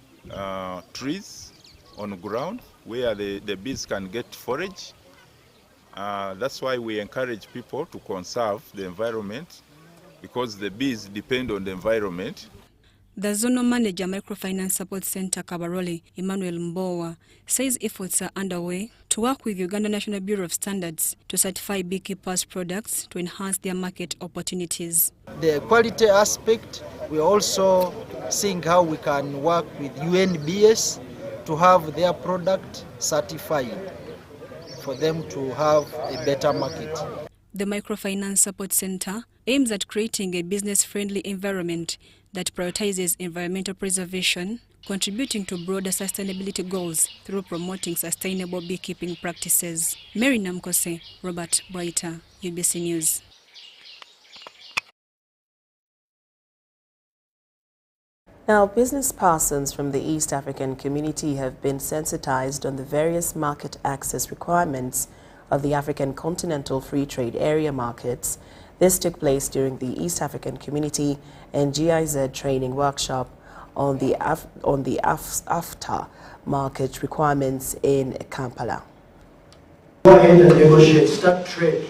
trees on the ground where the bees can get forage. That's why we encourage people to conserve the environment, because the bees depend on the environment. The Zonal Manager Microfinance Support Center Kabarole, Emmanuel Mbowa, says efforts are underway to work with Uganda National Bureau of Standards to certify beekeepers' products to enhance their market opportunities. The quality aspect, we're also seeing how we can work with UNBS to have their product certified for them to have a better market. The Microfinance Support Center aims at creating a business-friendly environment that prioritizes environmental preservation, contributing to broader sustainability goals through promoting sustainable beekeeping practices. Mary Namkose, Robert Brighter, UBC News. Now, business persons from the East African community have been sensitized on the various market access requirements of the African Continental Free Trade Area markets. This took place during the East African Community and GIZ training workshop on the AfTA market requirements in Kampala. Go ahead and negotiate, start trade.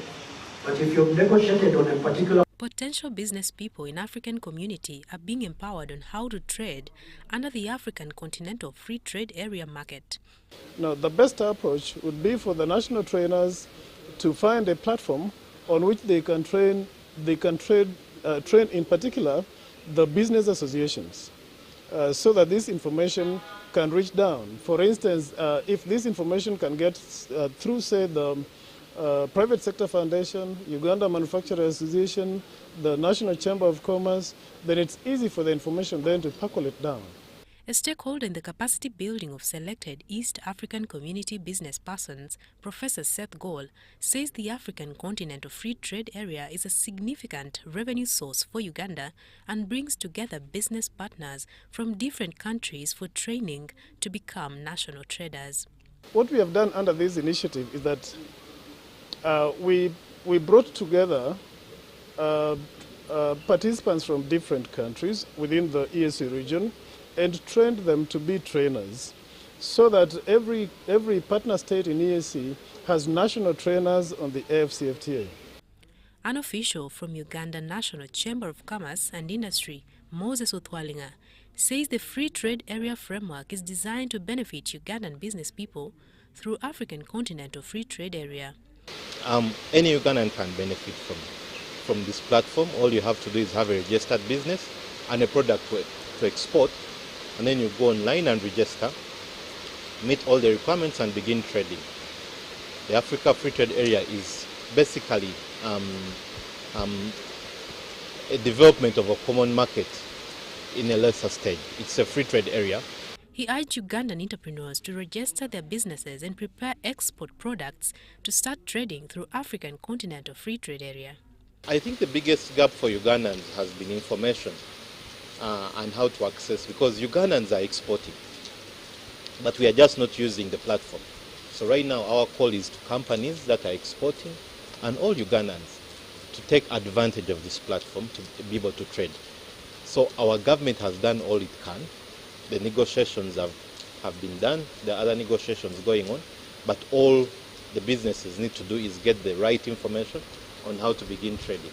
But if you've negotiated on a particular... Potential business people in African community are being empowered on how to trade under the African Continental Free Trade Area market. Now, the best approach would be for the national trainers to find a platform on which they can train in particular the business associations, so that this information can reach down. For instance, if this information can get through, say, the Private Sector Foundation, Uganda Manufacturers Association, the National Chamber of Commerce, then it's easy for the information then to percolate down. A stakeholder in the capacity building of selected East African community business persons, Professor Seth Gall, says the African Continental Free Trade Area is a significant revenue source for Uganda and brings together business partners from different countries for training to become national traders. What we have done under this initiative is that we brought together participants from different countries within the EAC region and trained them to be trainers, so that every partner state in EAC has national trainers on the AFCFTA. An official from Uganda National Chamber of Commerce and Industry, Moses Othwalinga, says the Free Trade Area Framework is designed to benefit Ugandan business people through African Continental Free Trade Area. Any Ugandan can benefit from this platform. All you have to do is have a registered business and a product to export, and then you go online and register, meet all the requirements and begin trading. The Africa Free Trade Area is basically a development of a common market in a lesser stage. It's a free trade area. He urged Ugandan entrepreneurs to register their businesses and prepare export products to start trading through African Continental Free Trade Area. I think the biggest gap for Ugandans has been information and how to access, because Ugandans are exporting, but we are just not using the platform. So right now our call is to companies that are exporting and all Ugandans to take advantage of this platform to be able to trade. So our government has done all it can. The negotiations have been done. There are other negotiations going on, but all the businesses need to do is get the right information on how to begin trading.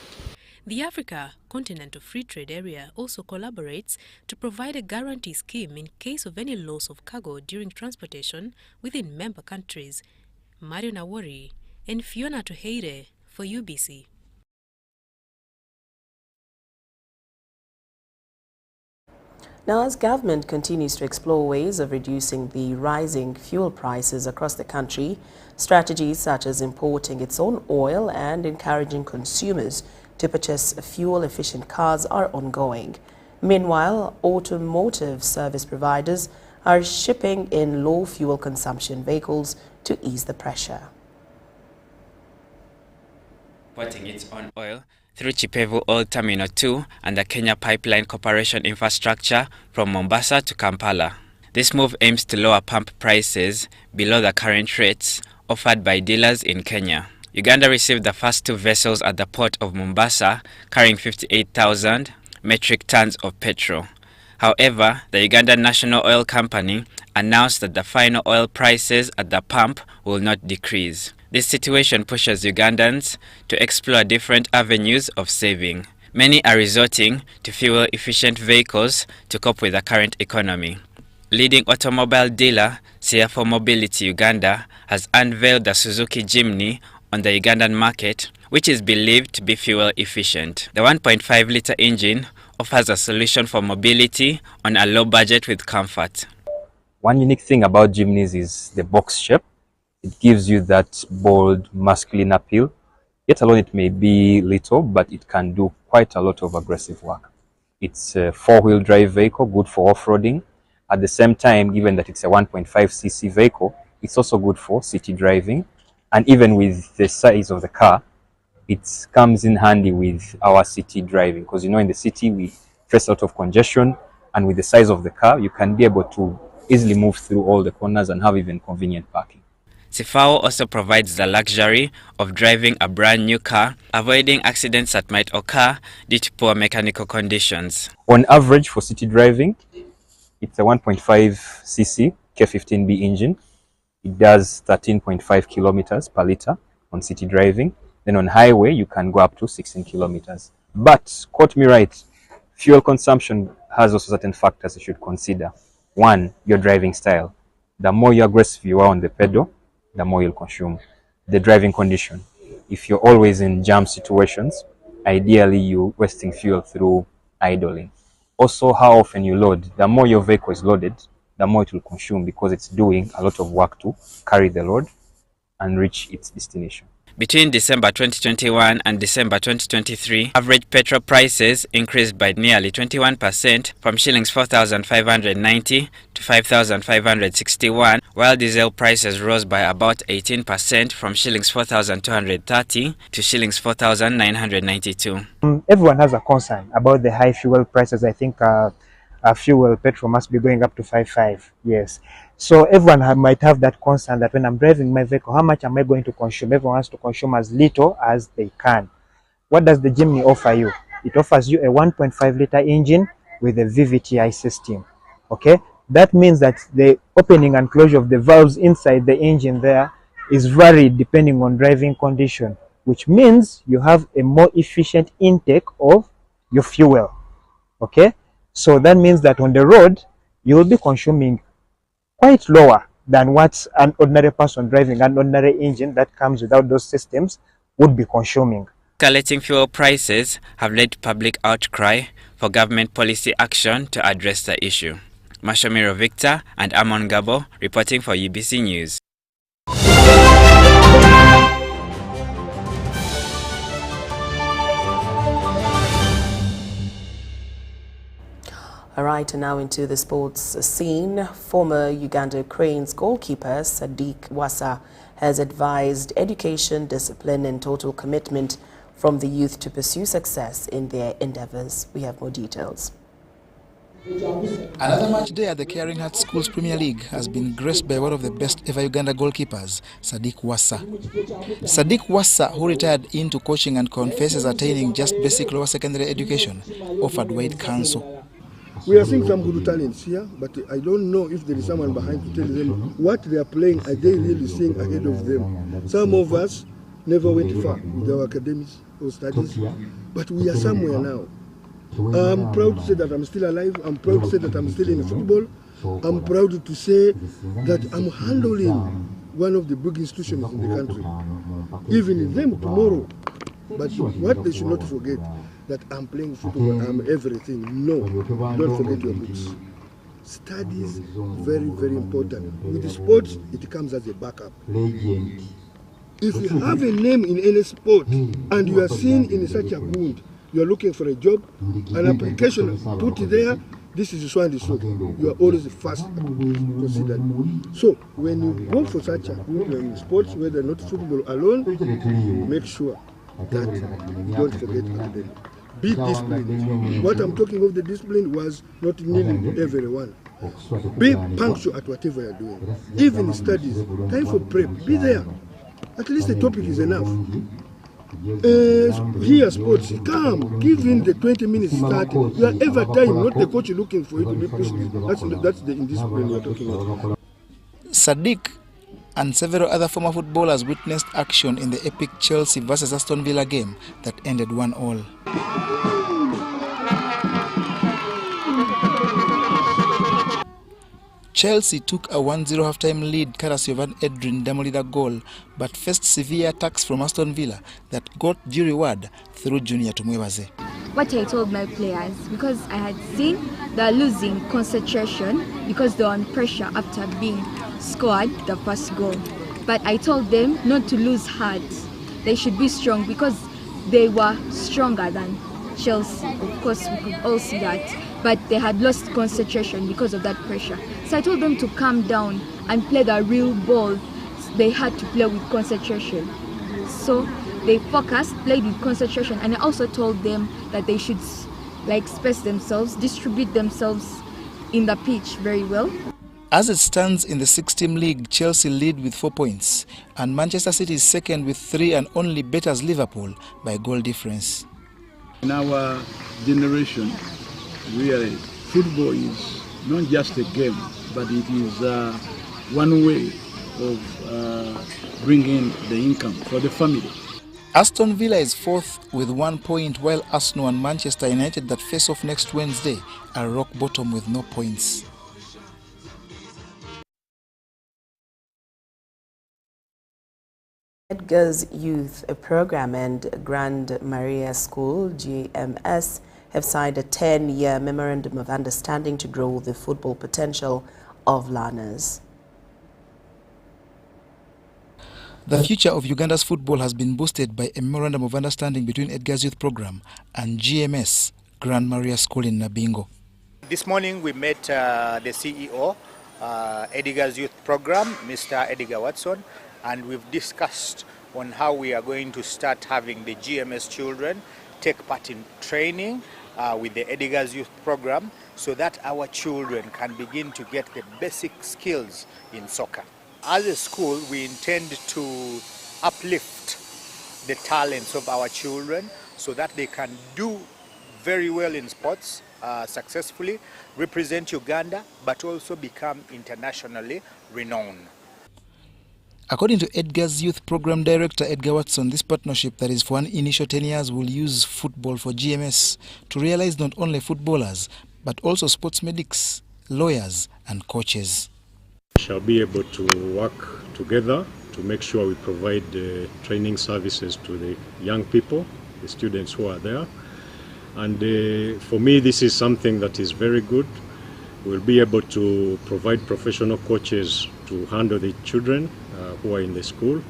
The Africa Continental Free Trade Area also collaborates to provide a guarantee scheme in case of any loss of cargo during transportation within member countries. Mario Nawori and Fiona Toheire for UBC. Now, as government continues to explore ways of reducing the rising fuel prices across the country, strategies such as importing its own oil and encouraging consumers to purchase fuel-efficient cars are ongoing. Meanwhile, automotive service providers are shipping in low fuel consumption vehicles to ease the pressure. Importing its own oil through Chipevu Oil Terminal 2 and the Kenya Pipeline Corporation infrastructure from Mombasa to Kampala. This move aims to lower pump prices below the current rates offered by dealers in Kenya. Uganda received the first two vessels at the port of Mombasa carrying 58,000 metric tons of petrol. However, the Uganda National Oil Company announced that the final oil prices at the pump will not decrease. This situation pushes Ugandans to explore different avenues of saving. Many are resorting to fuel-efficient vehicles to cope with the current economy. Leading automobile dealer CFO Mobility Uganda has unveiled the Suzuki Jimny on the Ugandan market, which is believed to be fuel efficient. The 1.5-litre engine offers a solution for mobility on a low budget with comfort. One unique thing about Jimnys is the box shape. It gives you that bold, masculine appeal. Yet alone it may be little, but it can do quite a lot of aggressive work. It's a four-wheel drive vehicle, good for off-roading. At the same time, given that it's a 1.5cc vehicle, it's also good for city driving. And even with the size of the car, it comes in handy with our city driving, because you know in the city we face a lot of congestion, and with the size of the car you can be able to easily move through all the corners and have even convenient parking. Sifao also provides the luxury of driving a brand new car, avoiding accidents that might occur due to poor mechanical conditions. On average for city driving, it's a 1.5cc K15B engine. It does 13.5 kilometers per liter on city driving. Then on highway, you can go up to 16 kilometers. But, quote me right, fuel consumption has also certain factors you should consider. One, your driving style. The more aggressive you are on the pedal, the more you'll consume. The driving condition. If you're always in jam situations, ideally you're wasting fuel through idling. Also, how often you load. The more your vehicle is loaded, the more it will consume, because it's doing a lot of work to carry the load and reach its destination. Between December 2021 and December 2023, average petrol prices increased by nearly 21% from shillings 4,590 to 5,561, while diesel prices rose by about 18% from shillings 4,230 to shillings 4,992. Everyone has a concern about the high fuel prices. I think fuel petrol must be going up to 5.5. Yes. So everyone might have that concern that when I'm driving my vehicle, how much am I going to consume? Everyone wants to consume as little as they can. What does the Jimny offer you? It offers you a 1.5-liter engine with a VVTi system. Okay? That means that the opening and closure of the valves inside the engine there is varied depending on driving condition. which means you have a more efficient intake of your fuel. Okay, so that means that on the road you will be consuming quite lower than what an ordinary person driving an ordinary engine that comes without those systems would be consuming. Escalating fuel prices have led to public outcry for government policy action to address the issue. Mashomiro Victor and Amon Gabo reporting for UBC News. All right, and now into the sports scene. Former Uganda Cranes goalkeeper Sadiq Wassa has advised education, discipline and total commitment from the youth to pursue success in their endeavours. We have more details. Another match day at the Caring Heart Schools Premier League has been graced by one of the best ever Uganda goalkeepers, Sadiq Wassa. Sadiq Wassa, who retired into coaching and confesses attaining just basic lower secondary education, offered wide counsel. We are seeing some good talents here, but I don't know if there is someone behind to tell them what they are playing, are they really seeing ahead of them. Some of us never went far with our academics or studies, but we are somewhere now. I'm proud to say that I'm still alive. I'm proud to say that I'm still in football. I'm proud to say that I'm handling one of the big institutions in the country. Even them tomorrow. But what they should not forget, that I'm playing football, I'm everything. No, don't forget your books. Studies, very, very important. With the sports, it comes as a backup. If you have a name in any sport and you are seen in such a wound, you are looking for a job, an application put there, this is so and so. You are always first considered. So when you go for such a sports, whether not football alone, make sure that you don't forget academic. Be disciplined. What I'm talking of the discipline was not needing everyone. Be punctual at whatever you're doing. Even studies, time for prep, be there. At least the topic is enough. Here sports, come, give in the 20 minutes start. You are ever time, not the coach looking for you to be pushed. That's the indiscipline we are talking about. Sadiq and several other former footballers witnessed action in the epic Chelsea versus Aston Villa game that ended 1-1. Chelsea took a 1-0 halftime lead courtesy of an Edrin Damolida goal, but faced severe attacks from Aston Villa that got due reward through Junior Tumwebaze. What I told my players, because I had seen they're losing concentration because they're on pressure after being scored the first goal. But I told them not to lose heart. They should be strong because they were stronger than Chelsea. Of course, we could all see that. But they had lost concentration because of that pressure. So I told them to calm down and play the real ball. They had to play with concentration. So they focused, played with concentration, and I also told them that they should space themselves, distribute themselves in the pitch very well. As it stands in the 6-team league, Chelsea lead with 4 points, and Manchester City is second with 3 and only betters Liverpool by goal difference. In our generation, really, football is not just a game, but it is one way of bringing the income for the family. Aston Villa is fourth with 1 point, while Arsenal and Manchester United that face off next Wednesday are rock bottom with no points. Edgar's Youth Program and Grand Maria School, GMS, have signed a 10-year memorandum of understanding to grow the football potential of learners. The future of Uganda's football has been boosted by a memorandum of understanding between Edgar's Youth Program and GMS, Grand Maria School in Nabingo. This morning we met the CEO, Edgar's Youth Program, Mr. Edgar Watson, and we've discussed on how we are going to start having the GMS children take part in training with the Edgar's Youth Program so that our children can begin to get the basic skills in soccer. As a school, we intend to uplift the talents of our children so that they can do very well in sports, successfully, represent Uganda, but also become internationally renowned. According to Edgar's Youth Program Director, Edgar Watson, this partnership that is for an initial 10 years will use football for GMS to realize not only footballers, but also sports medics, lawyers and coaches. We shall be able to work together to make sure we provide training services to the young people, the students who are there. And for me, this is something that is very good. We'll be able to provide professional coaches to handle the children who are in the school,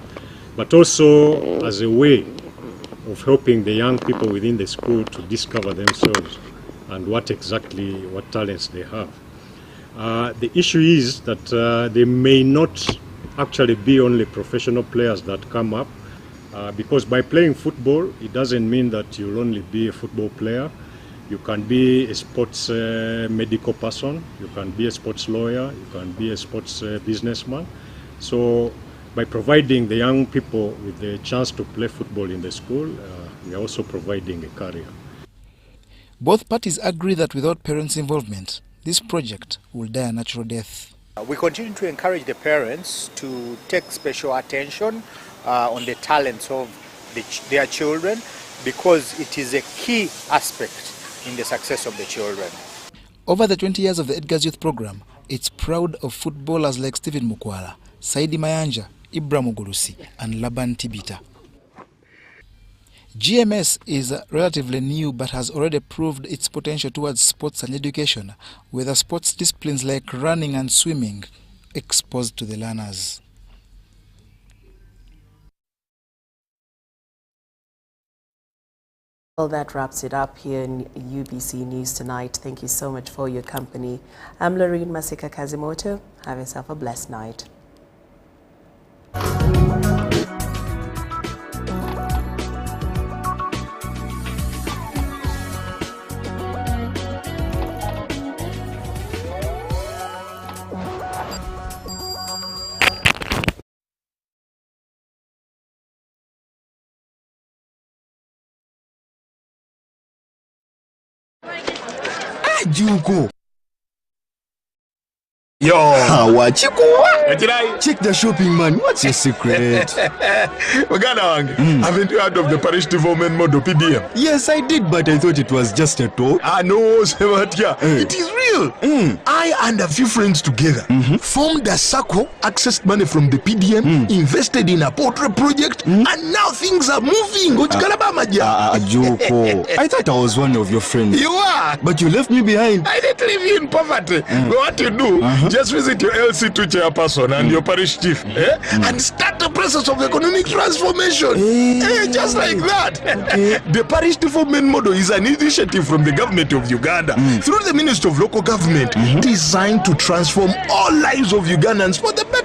but also as a way of helping the young people within the school to discover themselves and what talents they have. The issue is that they may not actually be only professional players that come up, because by playing football, it doesn't mean that you'll only be a football player. You can be a sports medical person, you can be a sports lawyer, you can be a sports businessman. So by providing the young people with the chance to play football in the school, we are also providing a career. Both parties agree that without parents' involvement, this project will die a natural death. We continue to encourage the parents to take special attention on the talents of their children, because it is a key aspect in the success of the children. Over the 20 years of the Edgar's Youth Program, it's proud of footballers like Stephen Mukwala, Saidi Mayanja, Ibrahim Ogurusi and Laban Tibita. GMS is relatively new but has already proved its potential towards sports and education, with the sports disciplines like running and swimming exposed to the learners. Well, that wraps it up here in UBC News Tonight. Thank you so much for your company. I'm Lauryn Masika Kazimoto. Have yourself a blessed night. Juko. Yo, check the shopping, man. What's your secret? Haven't you heard of the parish development model PDM? Yes, I did, but I thought it was just a talk. No, it is real. I and a few friends together formed a circle, accessed money from the PDM, invested in a portrait project, and now things are moving. Joko, I thought I was one of your friends. You are, but you left me behind. I didn't leave you in poverty. What you do? Just visit your LC2 chairperson and your parish chief, and start the process of economic transformation. Just like that. The parish development model is an initiative from the government of Uganda through the Ministry of Local Government, designed to transform all lives of Ugandans for the better.